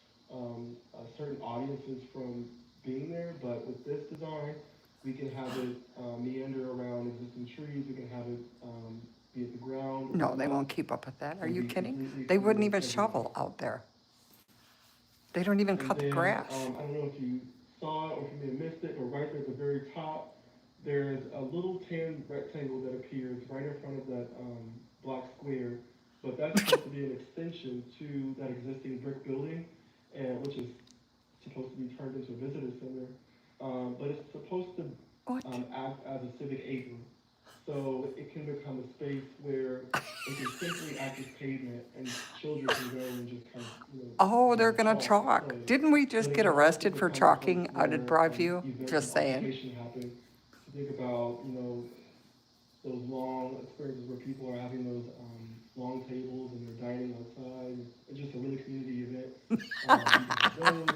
certain audiences from being there. But with this design, we can have it meander around existing trees. We can have it be at the ground. no, they won't keep up with that. Are and you be kidding? completely They wouldn't free even of everything. shovel out there. They don't even And cut the then, grass. I don't know if you saw it or if you may have missed it, but right there at the very top, there's a little tan rectangle that appears right in front of that black square. But that's supposed to be an extension to that existing brick building, and which is supposed to be turned into a visitor center. But it's supposed to What? act as a civic apron. So it can become a space where it can simply act as pavement and children can go and just kind of, Oh, they're gonna and chalk. play. Didn't we just But it get can also arrested for become a chalking place out at where, Broadview? events Just and saying. altercation happen. So think about, those long experiences where people are having those long tables and they're dining outside. It's just a really community event. You can have those,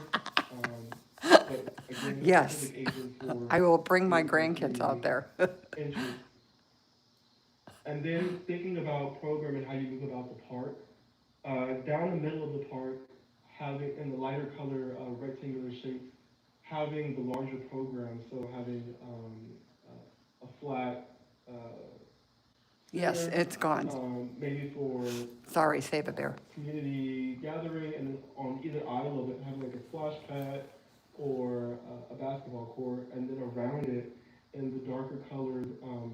but again, it's a Yes. civic agent for I will bring my the grandkids out community there. interest. And then thinking about program and how you move about the park, down the middle of the park, having in the lighter color rectangular shapes, having the larger program, so having a flat Yes, center, it's gone. maybe for Sorry, Save a Bear. community gathering, and then on either aisle of it, having like a splash pad or a basketball court, and then around it, in the darker colored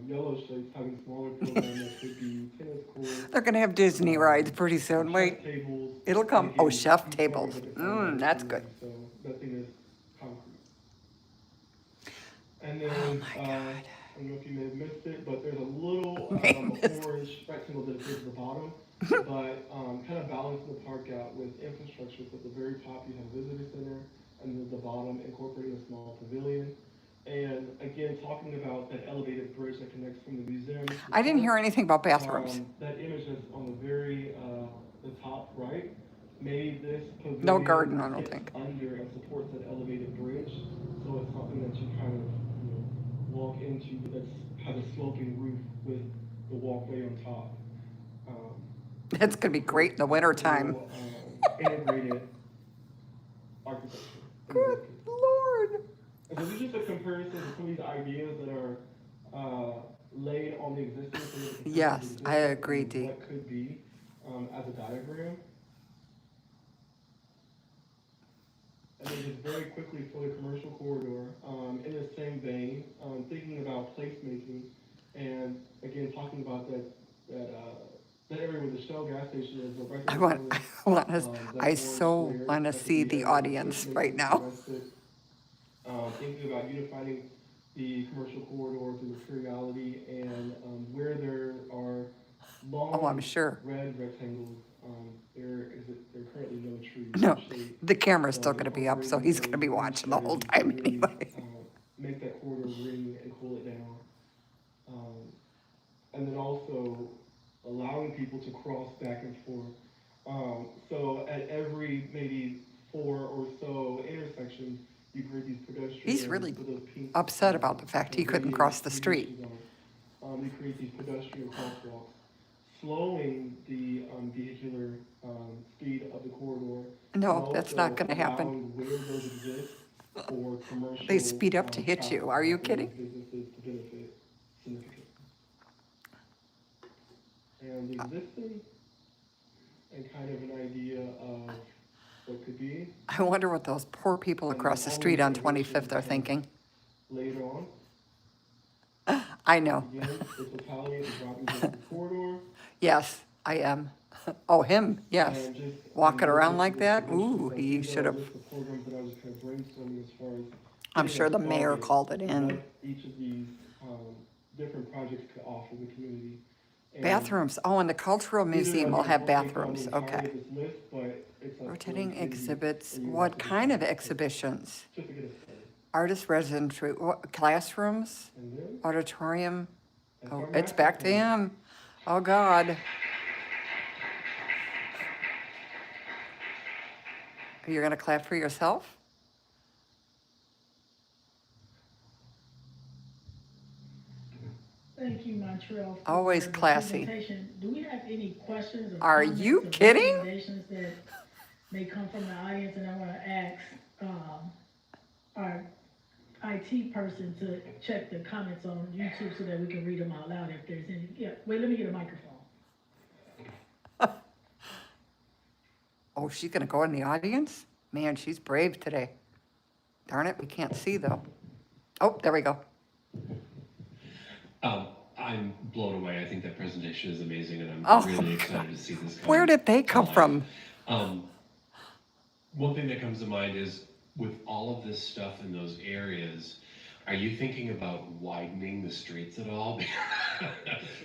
yellow shapes, having smaller programs that could be tennis courts, They're gonna have Disney rides pretty soon. chess Wait, tables. it'll come. and Oh, again, chef these tables. programs that can find out in the That's good. community, So nothing is concrete. And then, Oh my God. I don't know if you may have missed it, but there's a little May have missed orange rectangle that appears at the bottom. But kind of balancing the park out with infrastructure. So at the very top, you have a visitor center, and then at the bottom, incorporating a small pavilion. And again, talking about that elevated bridge that connects from the museum. To the I didn't park. hear anything about bathrooms. That image is on the very, the top right. Maybe this pavilion. No garden, I don't sits think. under and supports that elevated bridge, so it's something that you kind of, walk into, but has a sloping roof with the walkway on top. That's gonna be great in the wintertime. So, integrated architecture. Good Lord. And so this is just a comparison of some of these ideas that are laid on the existing. So you can Yes, see I agree, and Dee. what could be as a diagram. And then just very quickly for the commercial corridor, in the same vein, thinking about placemaking, and again talking about that area where the Shell gas station is. Right I there want, in front I want of, to, that I orange so square, want to that could see be the a audience placemaking right now. arrested. Thinking about unifying the commercial corridor through materiality and where there are long Oh, I'm sure. red rectangles, there are currently no trees. No, or shade. the camera's So still gonna be up, so he's gonna be watching the whole time anyway. Make that corridor ring and cool it down. And then also allowing people to cross back and forth. So at every maybe 4 or so intersections, you create these pedestrian. He's really with those pink, upset about the fact he couldn't cross the street. You create these pedestrian crosswalks, slowing the vehicular speed of the corridor. No, and that's also not gonna happen. allowing where those exist for commercial. They speed up to hit you. traffic Are you for those kidding? Businesses to benefit significantly. And the existing, and kind of an idea of what could be. I wonder what those poor people across the street on 25th are thinking. Later on, I know. again, the totality of the Broadview corridor. Yes, I am. Oh, him, yes. And just, Walking around just like the that? suggestions Ooh, that he these are should have. just the programs that I was kind of brainstorming as far as I'm getting sure a the mayor target called it of in. what each of these different projects could offer the community. And Bathrooms. Oh, and the Cultural either Museum I will can have take on the bathrooms. entirety Okay. of this list, but it's up to Rotating the committee, exhibits. and you What have to kind of decide. exhibitions? Just to get us started. Artist residency, classrooms, And then, auditorium. that's Oh, our it's master back to plan. him. Oh, God. You're gonna clap for yourself? Thank you, Montreal, for Always the classy. presentation. Do we have any questions or Are comments you or kidding? recommendations that may come from the audience? And I want to ask our IT person to check the comments on YouTube so that we can read them out loud if there's any. Yeah, wait, let me get a microphone. Oh, she's gonna go in the audience? Man, she's brave today. Darn it, we can't see though. Oh, there we go. I'm blown away. I think that presentation is amazing, and I'm Oh, really excited to see this come Where did they to come life. from? One thing that comes to mind is with all of this stuff in those areas, are you thinking about widening the streets at all?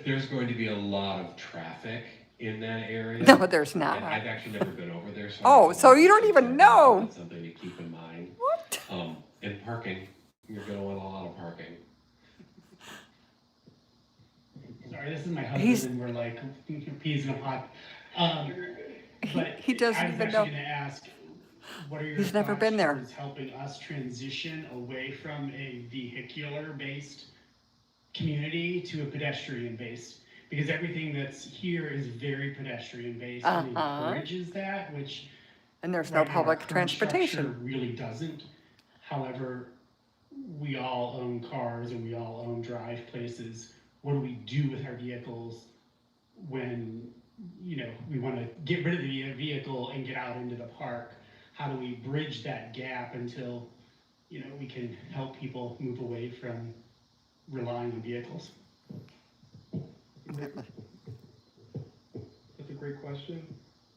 There's going to be a lot of traffic in that area. No, there's And not. I've actually never been over there. So Oh, so you don't even know. That's something to keep in mind. What? And parking, you're going to want a lot of parking. Sorry, this is my husband, He's- and we're like peas in a pot. But He doesn't I was even actually know. going to ask, what are your He's never thoughts been there. towards helping us transition away from a vehicular-based community to a pedestrian-based? Because everything that's here is very pedestrian-based and Uh-huh. encourages that, which And there's no right now our public current structure transportation. really doesn't. However, we all own cars and we all own drive places. What do we do with our vehicles when, we want to get rid of the vehicle and get out into the park? How do we bridge that gap until, we can help people move away from relying on vehicles? That's a great question.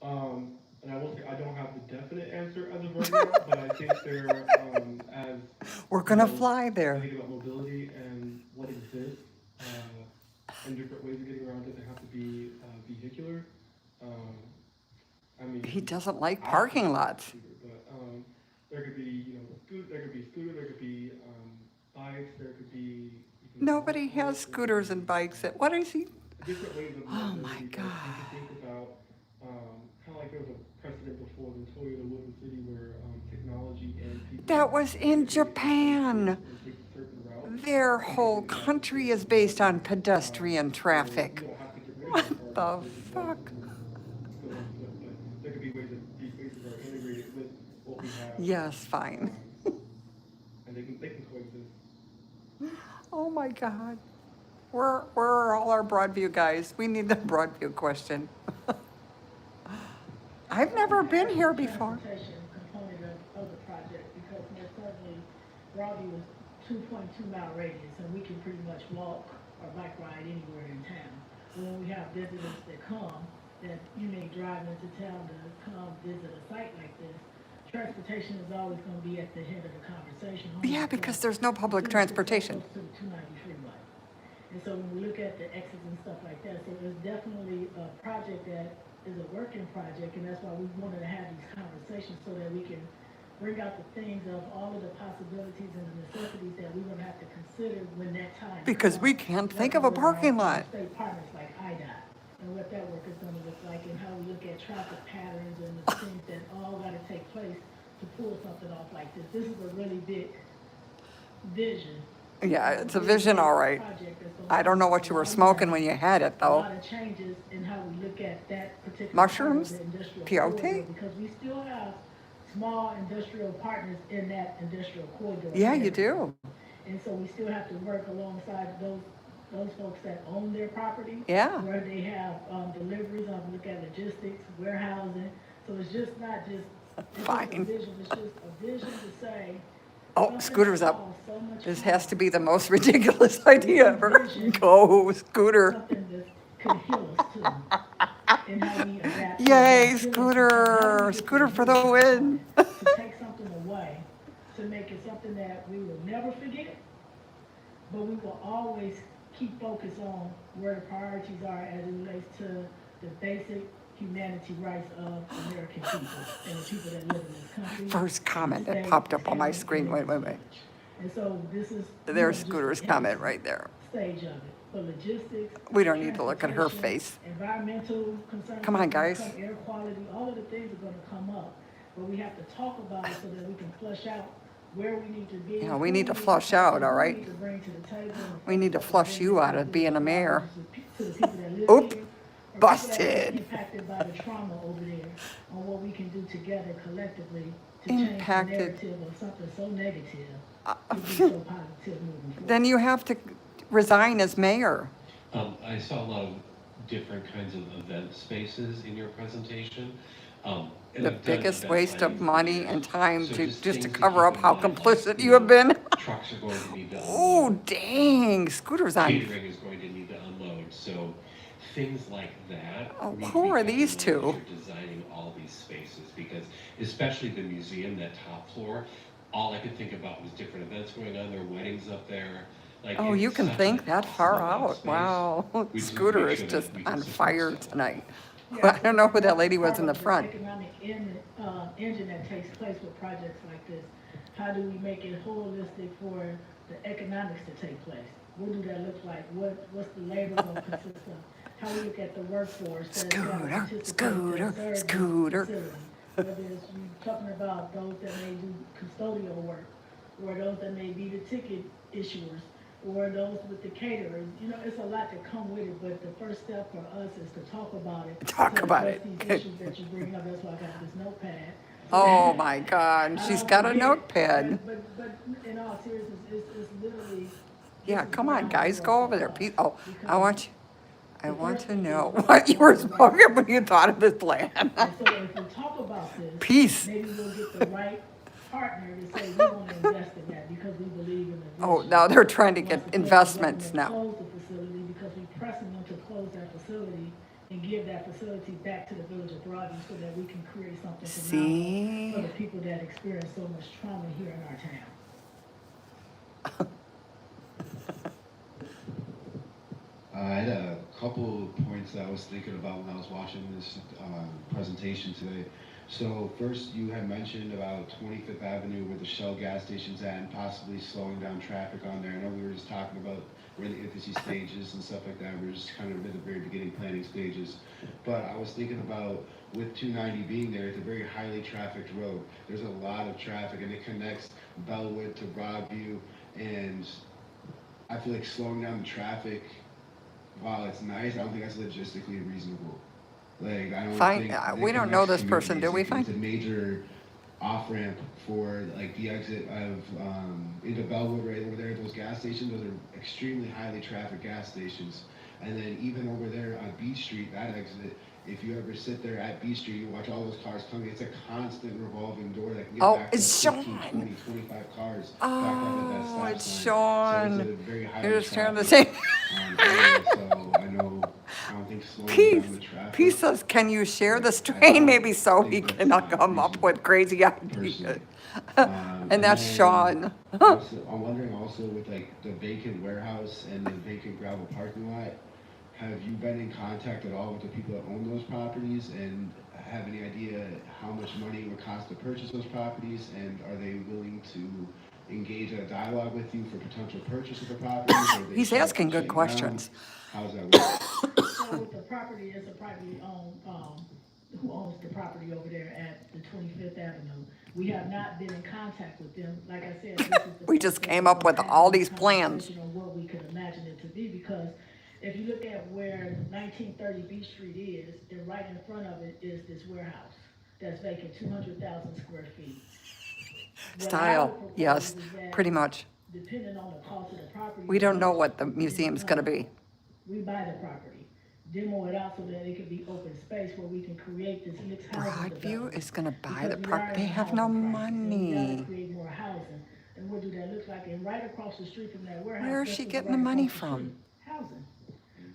And I will say I don't have the definite answer as of right now, but I think there, as We're gonna you know, fly I there. think about mobility and what exists, and different ways of getting around. Does it have to be vehicular? I mean, He doesn't like parking lots. But there could be, there could be scooter, there could be bikes, there could be. Nobody has scooters and bikes. What is he? Different ways of Oh mobility, my but God. you can think about kind of like there was a precedent before in Toyota Woodland City where technology and people. That was in Japan. and take certain routes. Their whole country is based on pedestrian traffic. You don't have to get rid of What your the car, there's just fuck? still have to, but there could be ways that these spaces are integrated with what we have. Yes, fine. And they can coexist. Oh my God. Where are all our Broadview guys? We need the Broadview question. I've never been here before. Transportation component of the project, because most certainly Broadview is 2.2 mile radius, and we can pretty much walk or bike ride anywhere in town. But when we have visitors that come, that you may drive into town to come visit a site like this, transportation is always gonna be at the head of the conversation. Yeah, because there's no public transportation. To the 290 freeway. And so when we look at the exits and stuff like that, so it's definitely a project that is a working project, and that's why we wanted to have these conversations so that we can bring out the things of all of the possibilities and the necessities that we're gonna have to consider when that time Because we comes. can't think of a parking lot. State partners like IDOT, and what that work is gonna look like, and how we look at traffic patterns and the things that all gotta take place to pull something off like this. This is a really big vision. Yeah, it's a vision, all right. I don't know what you were smoking when you had it, A though. lot of changes in how we look at that particular. Mushrooms? part of the industrial Peyote? corridor, because we still have small industrial partners in that industrial corridor. Yeah, you area. do. And so we still have to work alongside those folks that own their property. Yeah. Where they have, deliveries, look at logistics, warehousing, so it's just not just. It's just a Fine. vision, it's just a vision to say. Oh, something scooter's that up. costs so much This money, has to be the most ridiculous idea ever. Go, scooter. something that could heal us too. And how we adapt to Yay, that. scooter. How we get Scooter to for do the it, win. To take something away, to make it something that we will never forget, but we will always keep focus on where the priorities are as it relates to the basic humanity rights of American people and the people that live in this country. First comment that state, popped up on my county, screen. and Wait. And so this is. There's just Scooter's the comment right there. Stage of it, for logistics. We don't need to look at her transportation, face. Environmental concerns. Come on, are gonna guys. come, air quality, all of the things are gonna come up. but we have to talk about it so that we can flush out where we need to be. Yeah, we need to flush out, all right? who we need to bring to the table, and We need to folks that flush bring you this out to of the being a village, mayor. to the people that live Oop, here, or people that busted. are impacted by the trauma over there, on what we can do together collectively to change the Impacted. narrative of something so negative to be so positive moving forward. Then you have to resign as mayor. I saw a lot of different kinds of event spaces in your presentation. And The I've done biggest event waste planning of for money years. and time So to just to things cover keep up how in mind, complicit you you have know, been. Trucks are going to need to Oh, unload. dang, Scooter's on. Catering is going to need to unload, so things like that. Oh, need to who be are kept in these mind two? as you're designing all these spaces, because especially the museum, that top floor, all I could think about was different events going on, there are weddings up there. Like, Oh, you it's can such an think that far impossible event out. space. Wow. We just need to Scooter make is sure that just we can on support fire stuff like tonight. Yeah, I don't know who that that's lady was part in the of front. Economic engine that takes place with projects like this. How do we make it holistic for the economics to take place? What do that look like? What's the labor gonna consist of? How we look at the workforce that is gonna Scooter, participate to Scooter, serve this Scooter. facility. Whether it's you talking about those that may do custodial work, or those that may be the ticket issuers, or those with the caterers. You know, it's a lot to come with it, but the first step for us is to talk about it. Talk to about address it. These issues that you bring up, that's why I got this notepad. Oh my God, she's got a Forget it. notepad. But in all seriousness, it's literally. Yeah, this is come on, ground guys, zero go for over there. us, Oh, I because want you, I the want first to thing know is what you were talk about smoking when you thought of this plan. And so if we talk about this. Peace. Maybe we'll get the right partner to say, we want to invest in that because we believe in the Oh, vision. now they're trying to Once get the federal investments government now. closed the facility because we're pressing them to close that facility and give that facility back to the village of Broadview so that we can create something phenomenal See? for the people that experience so much trauma here in our town. I had a couple of points that I was thinking about when I was watching this presentation today. So first, you had mentioned about 25th Avenue where the Shell gas station's at and possibly slowing down traffic on there. I know we were just talking about we're in the infancy stages and stuff like that. We're just kind of in the very beginning planning stages. But I was thinking about with 290 being there, it's a very highly trafficked road. There's a lot of traffic and it connects Bellwood to Broadview, and I feel like slowing down the traffic, while it's nice, I don't think that's logistically reasonable. Like, I don't Fine, think we it don't know connects this person, do we, communities. Fine? It's a major off-ramp for, like, the exit of, into Bellwood right over there, those gas stations, those are extremely highly trafficked gas stations. And then even over there on Beach Street, that exit, if you ever sit there at Beach Street, you watch all those cars coming, it's a constant revolving door that can get Oh, back it's to 15, Sean. 20, 25 cars backed up at that Oh, stop it's sign. Sean. So it's a very highly You're just trying to trafficked, say. area, so I know, I don't think slowing Peace. down the traffic. Peace says, can you share the I strain? don't Maybe so think he that's can not come up reasonable, with crazy ideas. personally. And that's then Sean. also, I'm wondering also with like the vacant warehouse and the vacant gravel parking lot, have you been in contact at all with the people that own those properties and have any idea how much money it would cost to purchase those properties, and are they willing to engage in a dialogue with you for potential purchase of the properties? Or are they He's shut- asking good shutting down? questions. How's that work? So with the property, it's a privately owned, who owns the property over there at the 25th Avenue. We have not been in contact with them. Like I said, this is the We first just step came of up with having all this these plans. conversation on what we could imagine it to be, because if you look at where 1930 Beach Street is, and right in front of it is this warehouse that's vacant, 200,000 square feet. What I Style, would propose yes, is that, pretty much. depending on the cost of the property. We don't know what the museum's gonna be. We buy the property, demo it out so that it can be open space where we can create this mixed housing Broadview development. is gonna buy Because the we are property. in They a have no housing crisis, and we gotta money. create more housing. And what do that look like? And right across the street from that warehouse. Where is guess she what's getting right the money across the from? street? Housing.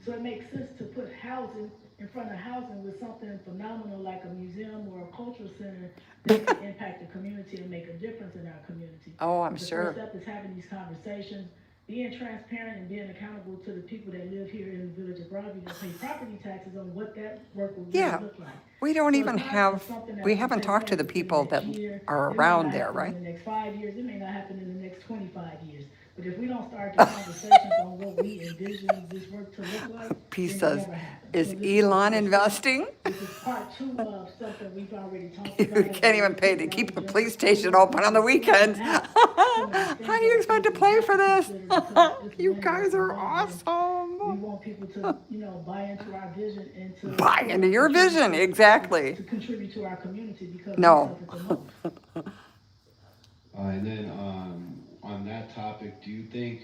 So it makes sense to put housing in front of housing with something phenomenal like a museum or a cultural center that can impact the community and make a difference in our community. Oh, I'm The sure. first step is having these conversations, being transparent and being accountable to the people that live here in the village of Broadview that pay property taxes on what that work will really Yeah, look like. we don't So even it's not have, something that we will haven't take talked to the place within people the that next year. are It may around not there, happen right? In the next 5 years, it may not happen in the next 25 years. But if we don't start the conversations on what we envision this work to look like, P then it says, never happens. is So this is the Elon first investing? step. This is part 2 of something we've already talked You about. can't even pay to keep the police station open on the weekends. How do you expect to pay for this? You guys are We awesome. want people to, buy into our vision and to Buy into your vision, exactly. to contribute to our community because No. we suffer the most. And then on that topic, do you think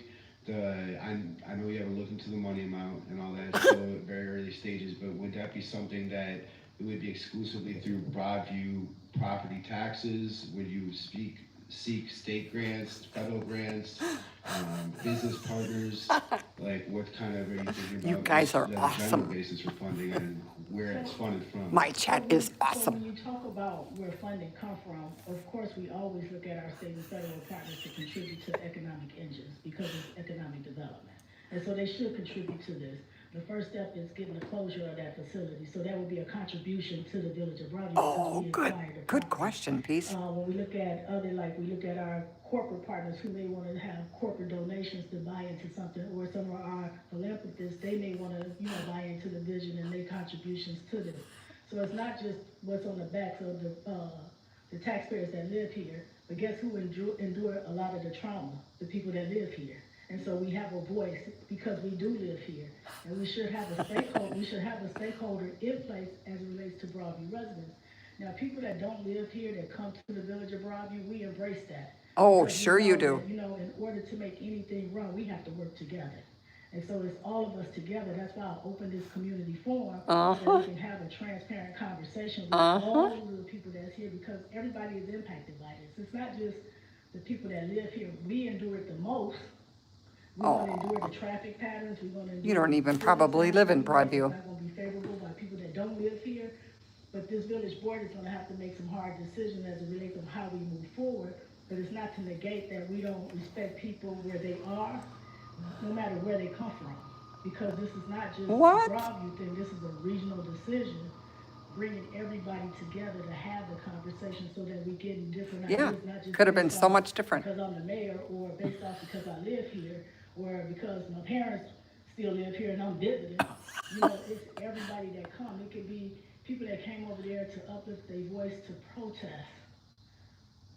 I know you haven't looked into the money amount and all that, still at very early stages, but would that be something that it would be exclusively through Broadview property taxes? Would you seek state grants, federal grants, business partners? Like what kind of are you thinking about? You guys just are the awesome. General basis for funding and where it's funded from. My chat is So awesome. when you talk about where funding come from, of course, we always look at our state and federal partners to contribute to economic engines because it's economic development. And so they should contribute to this. The first step is getting the closure of that facility. So that would be a contribution to the Village of Broadview. Oh, because we good, acquired the good property. question, Peace. When we look at we look at our corporate partners who may want to have corporate donations to buy into something, or some of our philanthropists, they may want to, buy into the vision and make contributions to this. So it's not just what's on the backs of the taxpayers that live here, but guess who endure a lot of the trauma? The people that live here. And so we have a voice because we do live here, and we should have a stakeholder. We should have a stakeholder in place as it relates to Broadview residents. Now, people that don't live here that come to the Village of Broadview, we embrace that. Oh, Because we sure you know do. that, in order to make anything run, we have to work together. And so it's all of us together. That's why I opened this community forum, so that we can have a transparent conversation with all of the people that's here, because everybody is impacted by this. It's not just the people that live here. We endure it the most. We're going to endure the traffic patterns. We're going to endure You don't the even business probably live in patterns. Broadview. It's not going to be favorable by people that don't live here. But this village board is going to have to make some hard decisions as it relates on how we move forward. But it's not to negate that we don't respect people where they are, no matter where they come from. Because this is not just What? a Broadview thing. This is a regional decision, bringing everybody together to have the conversation so that we get different Yeah, ideas. Not just could have been based so off much different. Because I'm the mayor, or based off because I live here, or because my parents still live here and I'm visiting. It's everybody that come. It could be people that came over there to uplift their voice to protest.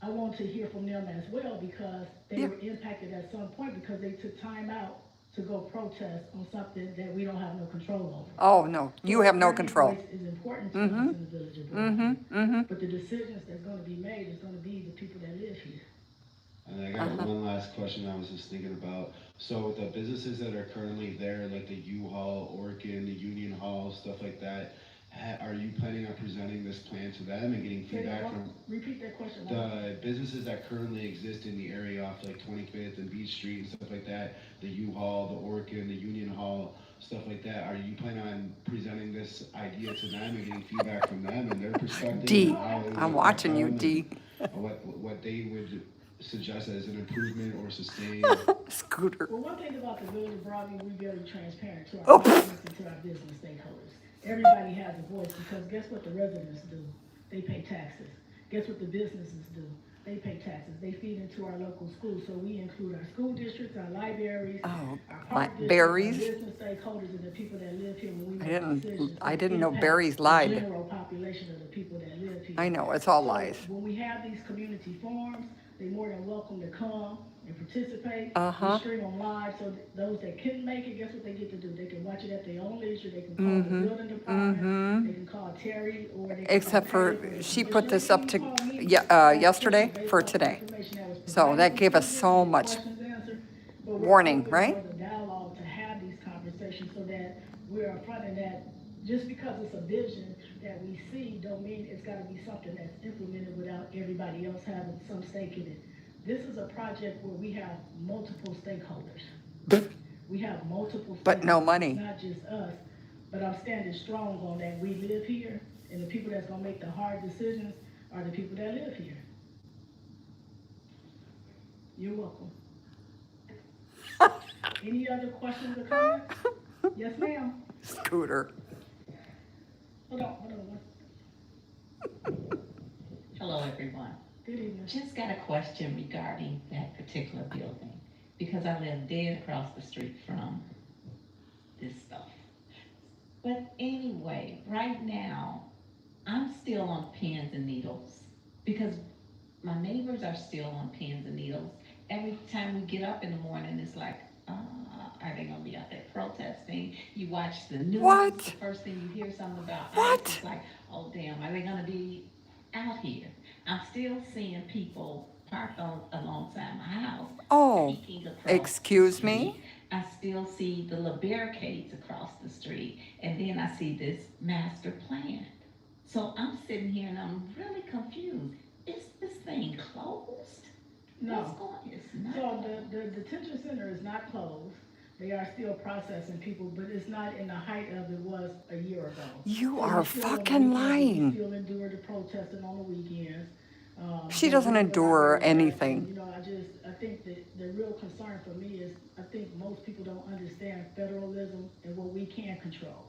I want to hear from them as well, because they were impacted at some point because they took time out to go protest on something that we don't have no control over. Oh, no, you have no control. Voice is important to us in the Village of Broadview. But the decisions that's going to be made is going to be the people that live here. And I got one last question I was just thinking about. So the businesses that are currently there, like the U-Haul, Orkin, the Union Hall, stuff like that, are you planning on presenting this plan to them and getting feedback from Repeat that question. the businesses that currently exist in the area off like 25th and Beach Street and stuff like that, the U-Haul, the Orkin, the Union Hall, stuff like that? Are you planning on presenting this idea to them and getting feedback from them and their perspective? D, and how it would I'm affect watching you, them D. and what they would suggest as an improvement or sustain? Scooter. Well, one thing about the Village of Broadview, we're very transparent to Oh. our residents and to our business stakeholders. Everybody has a voice, because guess what the residents do? They pay taxes. Guess what the businesses do? They pay taxes. They feed into our local schools. So we include our school districts, our libraries, Oh, our park districts, berries? our business stakeholders, and the people that live here when we make didn't- decisions. I It didn't know impacts berries the lied. general population of the people that live here. I know, it's all So lies. when we have these community forums, they're more than welcome to come and participate. Uh-huh. We stream them live, so those that couldn't make it, guess what they get to do? They can watch it at their own leisure. They can call the building department. They can call Terry, or they can Except call for, Terry, or she they put can this up call to, me, yesterday based for off the today. information that was So that provided gave to us us, so and much questions answered. But we're warning, open right? for the dialogue to have these conversations, so that we're upfront, and that just because it's a vision that we see, don't mean it's gotta be something that's implemented without everybody else having some stake in it. This is a project where we have multiple stakeholders. We have multiple stakeholders. But no money. It's not just us, but I'm standing strong on that. We live here, and the people that's gonna make the hard decisions are the people that live here. You're welcome. Any other questions or comments? Yes, ma'am. Scooter. Hold on. Hello, everyone. Good evening. Just got a question regarding that particular building. because I live dead across the street from this stuff. But anyway, right now, I'm still on pins and needles because my neighbors are still on pins and needles. Every time we get up in the morning, it's like, are they gonna be out there protesting? You watch the news, What? the first thing you hear something about ICE, What? it's like, oh damn, are they gonna be out here? I'm still seeing people parked alongside my house, Oh, peeking across the excuse street. me? I still see the little barricades across the street, and then I see this master plan. So I'm sitting here and I'm really confused. Is this thing closed? What's No. going, it's not So closed. the detention center is not closed. They are still processing people, but it's not in the height of it was a year ago. You So are we still on the fucking weekends, lying. We still endure the protesting on the weekends. She but doesn't we're endure out there anything. acting. You know, I think that the real concern for me is, I think most people don't understand federalism and what we can control.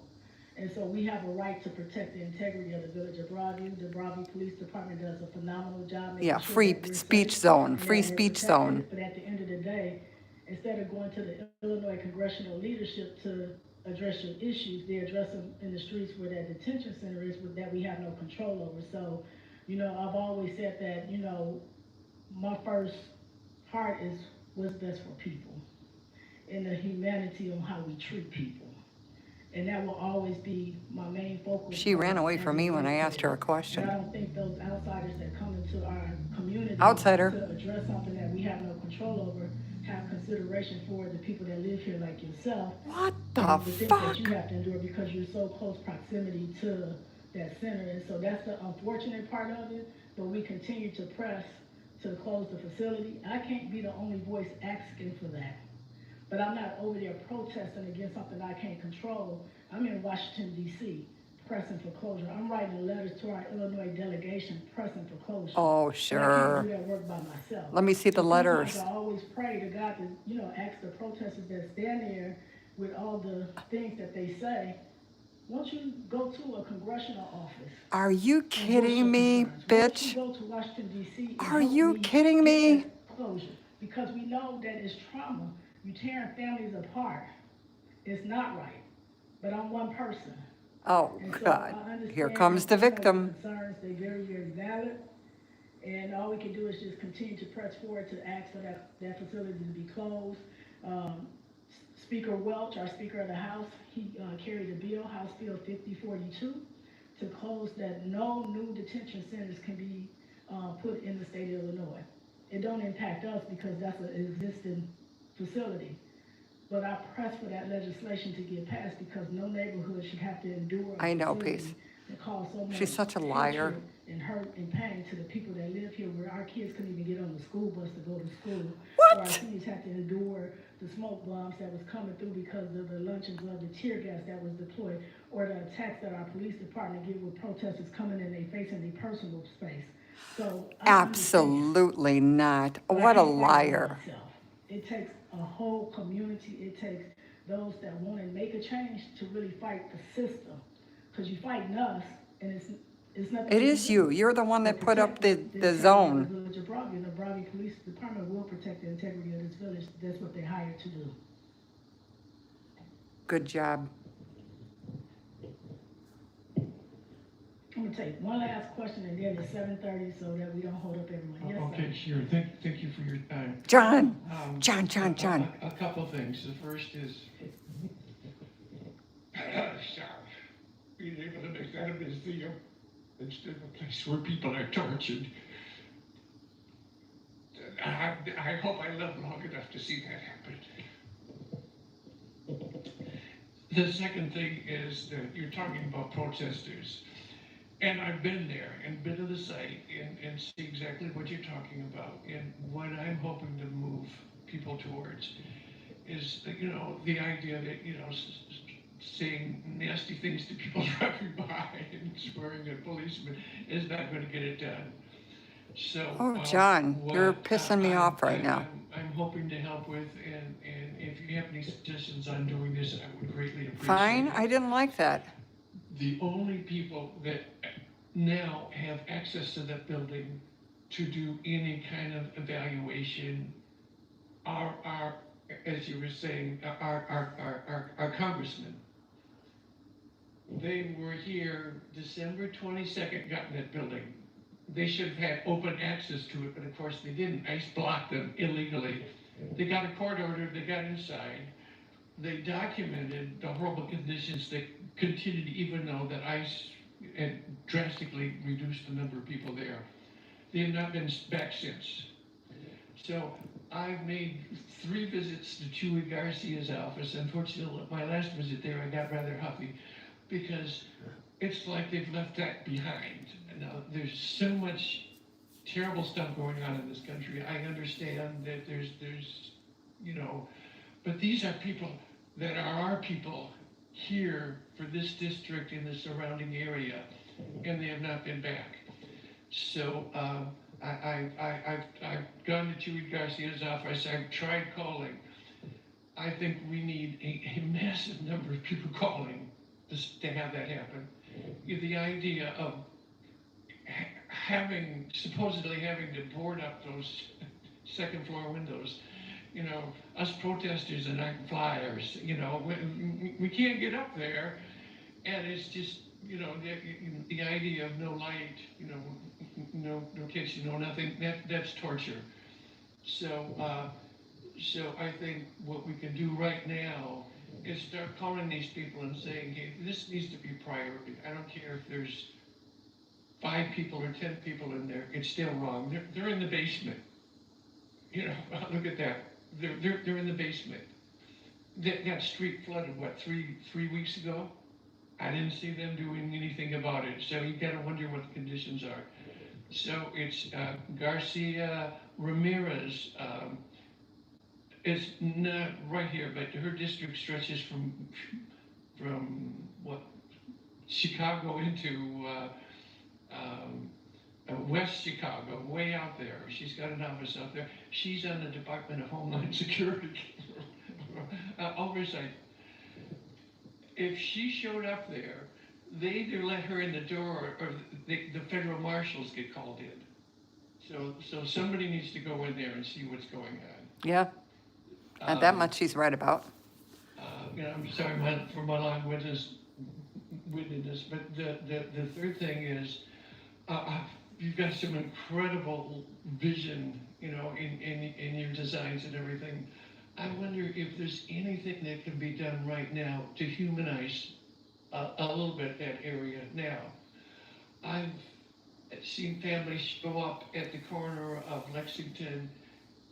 And so we have a right to protect the integrity of the village of Broadview. The Broadview Police Department does a phenomenal job making Yeah, sure free that we're speech safe zone, and free that we're speech protected. zone. But at the end of the day, instead of going to the Illinois congressional leadership to address your issues, they address them in the streets where that detention center is, that we have no control over. So, you know, I've always said that, you know, my first heart is what's best for people and the humanity on how we treat people. And that will always be my main focal She ran point away as from me when I asked her a And I question. don't think those outsiders that come into our community Outsider. to address something that we have no control over have consideration for the people that live here like yourself. What the And the things that you fuck? have to endure because you're so close proximity to that center. And so that's the unfortunate part of it, but we continue to press to close the facility. I can't be the only voice asking for that. But I'm not over there protesting against something I can't control. I'm in Washington, D.C., pressing for closure. I'm writing letters to our Illinois delegation pressing for closure. Oh, And I can't sure. do that work by myself. Let me see the So letters. sometimes I always pray to God to, you know, ask the protesters that stand there with all the things that they say, won't you go to a congressional office? Are you And voice kidding your me, concerns? Won't you bitch? go to Washington, D.C. and Are help you me kidding get me? that closure? Because we know that it's trauma. You tearing families apart. It's not right. But I'm one person. Oh, And so God. I understand Here comes the you know, victim. concerns. They're very, very valid. And all we can do is just continue to press forward to ask for that facility to be closed. Speaker Welch, our Speaker of the House, he carried a bill, House Bill 5042, to close that no new detention centers can be put in the state of Illinois. It don't impact us because that's an existing facility. But I press for that legislation to get passed because no neighborhood should have to endure a I know, facility Peace. that cause so much She's such a liar. hatred and hurt and pain to the people that live here, where our kids couldn't even get on the school bus to go to school. Or our What? seniors had to endure the smoke bombs that was coming through because of the luncheons of the tear gas that was deployed, or the attacks that our police department get with protesters coming in, they facing their personal space. So I understand. Absolutely not. But I What a can't fight by liar. myself. It takes a whole community. It takes those that want to make a change to really fight the system. Because you're fighting us, and it's nothing. It we is can you. do. You're the one that But put up protect the integrity of zone. The village of Broadview, and the Broadview Police Department will protect the integrity of this village. That's what they're hired to do. Good job. I'm gonna take one last question, and then it's 7:30, so that we don't hold up everyone. Yes, Okay, sir. sure. Thank you for your time. John, Um, John. A couple of things. The first is, sorry, being able to make that a museum instead of a place where people are tortured. I hope I live long enough to see that happen. The second thing is that you're talking about protesters. And I've been there and been to the site and see exactly what you're talking about. And what I'm hoping to move people towards is, you know, the idea that, you know, saying nasty things to people driving by and swearing at policemen is not going to get it done. So, Oh, John, you're what pissing me off right now. I'm hoping to help with, and if you have any suggestions on doing this, I would greatly appreciate Fine, it. I didn't like that. The only people that now have access to that building to do any kind of evaluation our, as you were saying, our congressmen. They were here December 22nd, got in that building. They should have had open access to it, but of course they didn't. ICE blocked them illegally. They got a court order, they got inside. They documented the horrible conditions that continued even though that ICE had drastically reduced the number of people there. They have not been back since. So I've made 3 visits to Chewy Garcia's office. Unfortunately, my last visit there, I got rather huffy because it's like they've left that behind. Now, there's so much terrible stuff going on in this country. I understand that there's, you know, but these are people that are our people here for this district in the surrounding area, and they have not been back. So I've gone to Chewy Garcia's office. I've tried calling. I think we need a massive number of people calling to have that happen. The idea of supposedly having to board up those second floor windows, you know, us protesters and our flyers, you know, we can't get up there, and it's just, you know, the idea of no light, you know, no kitchen, no nothing, that's torture. So, so I think what we can do right now is start calling these people and saying, hey, this needs to be priority. I don't care if there's 5 people or 10 people in there, it's still wrong. They're in the basement. You know, look at that. They're in the basement. That street flooded, what, three weeks ago? I didn't see them doing anything about it, so you gotta wonder what the conditions are. So it's Garcia Ramirez. It's not right here, but her district stretches from what, Chicago into West Chicago, way out there. She's got an office out there. She's on the Department of Homeland Security oversight. If she showed up there, they either let her in the door or the federal marshals get called in. So somebody needs to go in there and see what's going on. Yeah, and that much she's right about. You know, I'm sorry for my long-windedness, but the third thing is, you've got some incredible vision, you know, in your designs and everything. I wonder if there's anything that can be done right now to humanize a little bit that area now. I've seen families show up at the corner of Lexington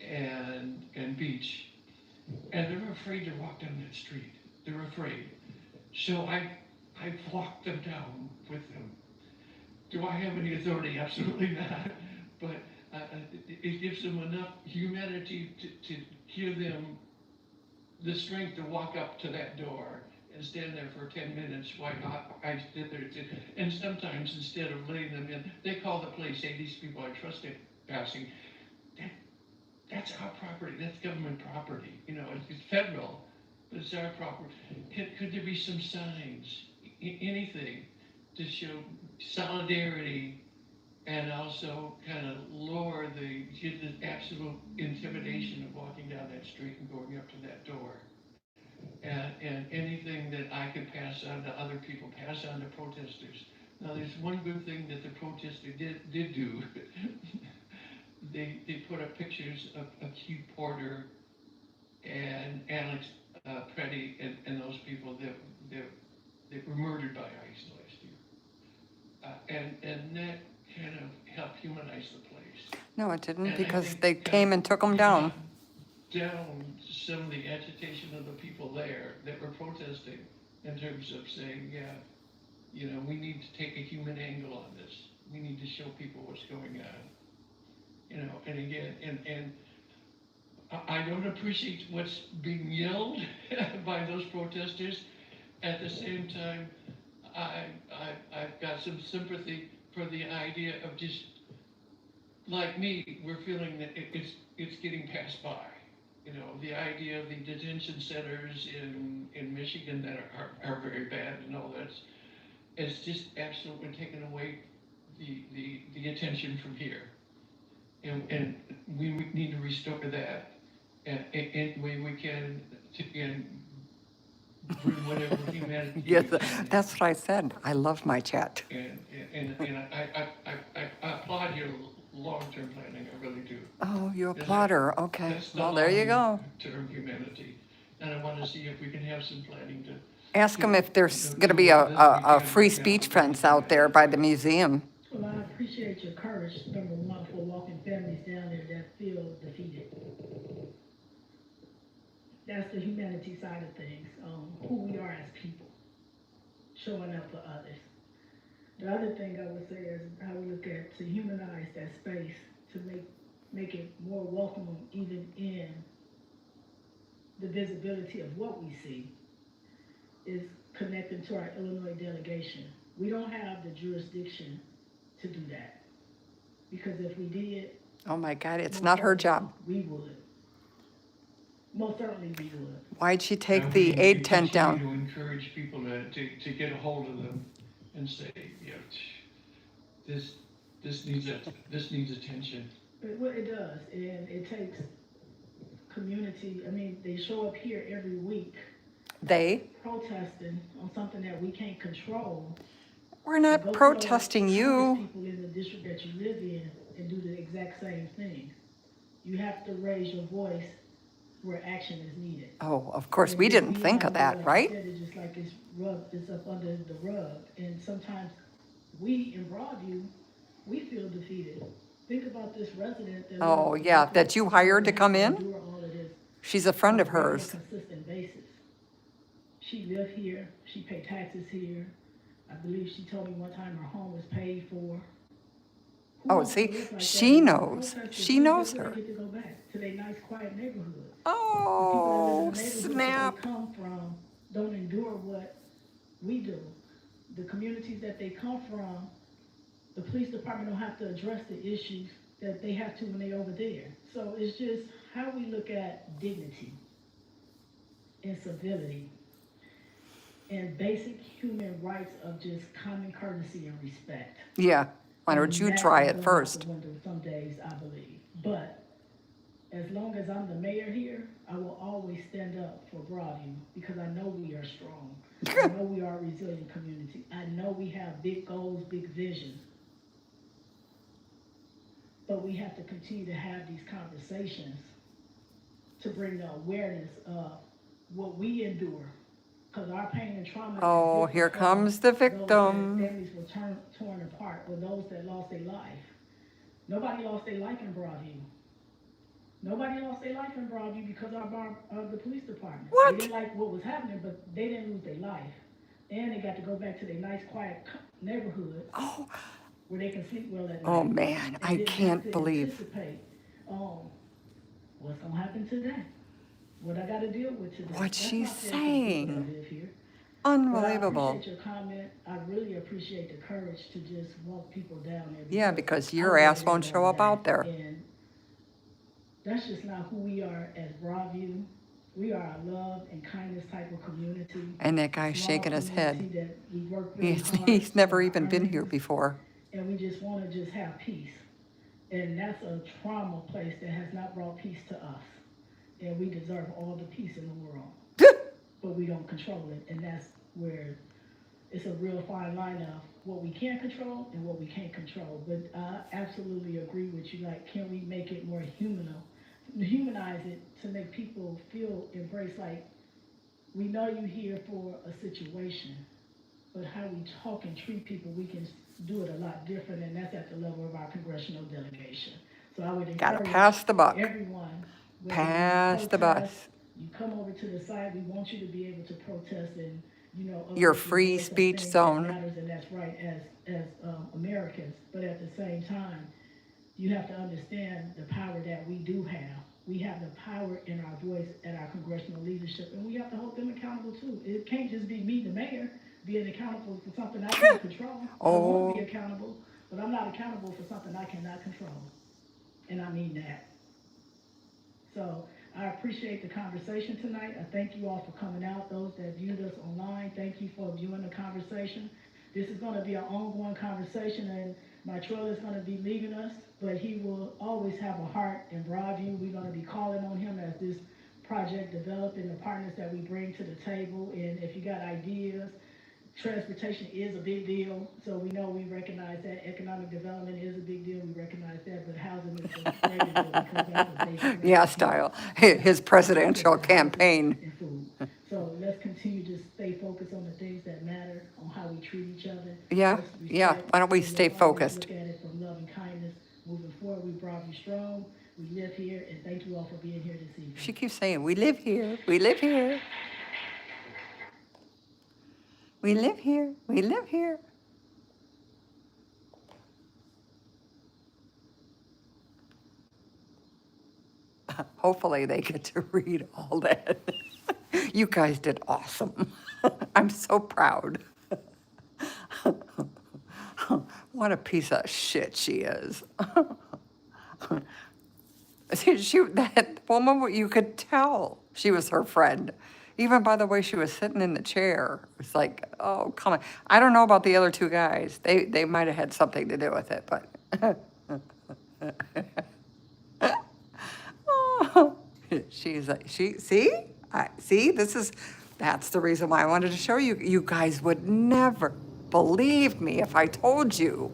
and Beach, and they're afraid to walk down that street. They're afraid. So I've walked them down with them. Do I have any authority? Absolutely not. But it gives them enough humanity to give them the strength to walk up to that door and stand there for 10 minutes while I stood there. And sometimes instead of letting them in, they call the police. Hey, these people are trespassing. That's our property. That's government property. You know, it's federal, but it's our property. Could there be some signs, anything, to show solidarity and also kind of lower the absolute intimidation of walking down that street and going up to that door? And anything that I could pass on to other people, pass on to protesters. Now, there's one good thing that the protester did do. They put up pictures of Hugh Porter and Alex Preddy and those people that were murdered by ICE last year. And that kind of helped humanize the place. No, it didn't, And because they came and took them down. Down some of the agitation of the people there that were protesting in terms of saying, yeah, you know, we need to take a human angle on this. We need to show people what's going on. You know, and again, and I don't appreciate what's being yelled by those protesters. At the same time, I've got some sympathy for the idea of just, like me, we're feeling that it's getting passed by. You know, the idea of the detention centers in Michigan that are very bad and all that, it's just absolutely taken away the attention from here. And we need to restore that. and we can, and bring whatever humanity. Yes, we can. that's what I said. I love my chat. And I applaud your long-term planning, I really do. Oh, you Is applaud that- her. Okay. That's the Well, there you go. long-term humanity. And I want to see if we can have some planning to. Ask them if there's to going to do be what best we a can free right now speech to bring fence out there by the museum. Well, I appreciate your courage, number one, for walking families down there that feel defeated. That's the humanity side of things, who we are as people, showing up for others. The other thing I would say is how we look at to humanize that space, to make it more welcoming even in the visibility of what we see, is connecting to our Illinois delegation. We don't have the jurisdiction to do that. Because if we did, Oh my God, it's most not her certainly job. We would. Most certainly we would. W'd she take And the we aid tent continue down? to encourage people to get a hold of them and say, yeah, this needs attention. Well, it does, and it takes community. I mean, they show up here every week They? protesting on something that we can't control. We're To not go to protesting those you. people in the district that you live in and do the exact same thing. You have to raise your voice where action is needed. Oh, of course, And we just didn't being think out of there, that, like right? you said, it's just like it's up under the rug. And sometimes we in Broadview, we feel defeated. Think about this resident that. Oh, lives yeah, in that you hired to come in? endure all of this She's a friend of on a regular, hers. consistent basis. She lived here, she paid taxes here. I believe she told me one time her home was paid for. Who Oh, wants to see, live like she that? knows. Protesters, She knows where her. they get to go back to their nice, quiet neighborhood. Oh, The people that live in the neighborhoods that snap. they come from don't endure what we do. The communities that they come from, the police department don't have to address the issues that they have to when they're over there. So it's just how we look at dignity and civility and basic human rights of just common courtesy and respect. Yeah, why don't you And try that it is going out first? the window some days, I believe. But as long as I'm the mayor here, I will always stand up for Broadview because I know we are strong. I know we are a resilient community. I know we have big goals, big visions. But we have to continue to have these conversations to bring the awareness of what we endure. Because our pain and trauma Oh, is here different from comes the those that victim. families were torn apart, or those that lost their life. Nobody lost their life in Broadview. Nobody lost their life in Broadview because of the police department. What? They didn't like what was happening, but they didn't lose their life. And they got to go back to their nice, quiet neighborhood Oh, where they can sleep well at night. oh man, And I didn't have can't to believe. anticipate, what's gonna happen today? What I gotta deal with today. What's That's she not fair to the people saying? that live here. But I Unbelievable. appreciate your comment. I really appreciate the courage to just walk people down there. Yeah, because your I ass wouldn't won't have show done up out that. there. And that's just not who we are as Broadview. We are a love and kindness type of community. And that guy's Small shaking his head. community that we work really He's, hard he's never for even been here earnings, before. and we just want to just have peace. And that's a trauma place that has not brought peace to us. And we deserve all the peace in the world. But we don't control it, and that's where it's a real fine line of what we can control and what we can't control. But I absolutely agree with you. Like, can we make it more humanize it to make people feel embraced? Like, we know you're here for a situation, but how we talk and treat people, we can do it a lot different, and that's at the level of our congressional delegation. So I would Gotta encourage pass the buck. everyone. whether you Pass the protest, bus. You come over to the side, we want you to be able to protest and, Your uplift free voice of speech things zone. that matters, and that's right, as Americans. But at the same time, you have to understand the power that we do have. We have the power in our voice at our congressional leadership, and we have to hold them accountable too. It can't just be me, the mayor, being accountable for something I can't control. I want to be accountable, but I'm not accountable for something I cannot control. And I mean that. So I appreciate the conversation tonight. I thank you all for coming out. Those that viewed us online, thank you for viewing the conversation. This is going to be an ongoing conversation, and Montreal is gonna be leaving us, but he will always have a heart in Broadview. We're gonna be calling on him as this project develop and the partners that we bring to the table. And if you got ideas, transportation is a big deal, so we know we recognize that. Economic development is a big deal, we recognize that, but housing is a greater deal because that's the basic right. Yeah, style. His presidential campaign. And food. So let's continue to stay focused on the things that matter, on how we treat each other. Yeah, Let's yeah. respect, Why don't we and stay let's always focused? Look at it from love and kindness. Moving forward, we brought you strong. We live here, and thank you all for being here this evening. She keeps saying, we live here, we live here. We live here, we live here. Hopefully they get to read all that. You guys did awesome. I'm so proud. What a piece of shit she is. That woman, you could tell she was her friend. Even by the way she was sitting in the chair. It's like, oh, come on. I don't know about the other two guys. They might have had something to do with it, but. See, that's the reason why I wanted to show you. You guys would never believe me if I told you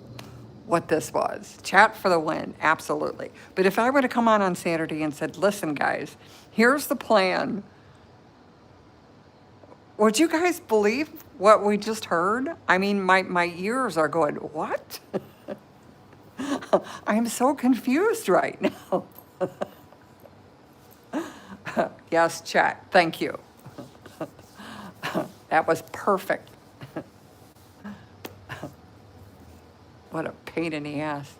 what this was. Chat for the win, absolutely. But if I would have come on Saturday and said, listen, guys, here's the plan. Would you guys believe what we just heard? I mean, my ears are going, what? I'm so confused right now. Yes, chat, thank you. That was perfect. What a pain in the ass.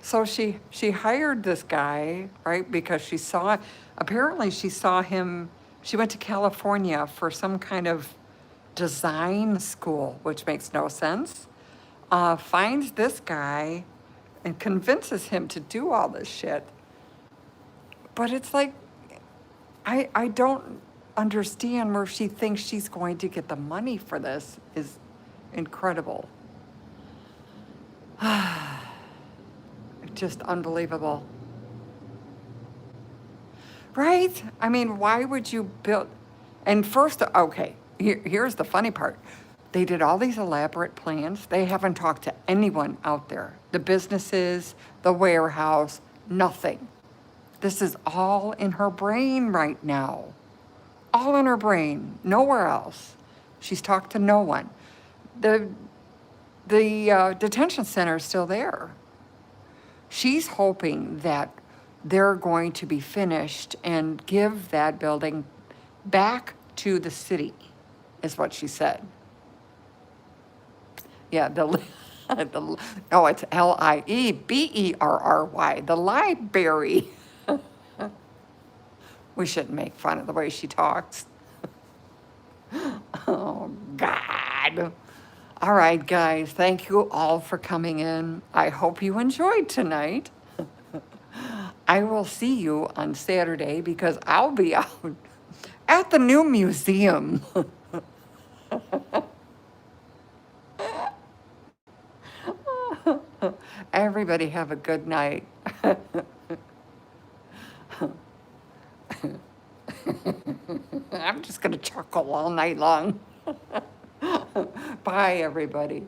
So she hired this guy, right? Because apparently she saw him, she went to California for some kind of design school, which makes no sense. Finds this guy and convinces him to do all this shit. But it's like, I don't understand where she thinks she's going to get the money for this is incredible. Just unbelievable. Right? I mean, why would you build? And first, okay, here's the funny part. They did all these elaborate plans. They haven't talked to anyone out there. The businesses, the warehouse, nothing. This is all in her brain right now. All in her brain, nowhere else. She's talked to no one. The detention center is still there. She's hoping that they're going to be finished and give that building back to the city, is what she said. Yeah, no, it's Lieberry, the library. We shouldn't make fun of the way she talks. Oh, God. All right, guys, thank you all for coming in. I hope you enjoyed tonight. I will see you on Saturday because I'll be out at the new museum. Everybody have a good night. I'm just going to chuckle all night long. Bye, everybody.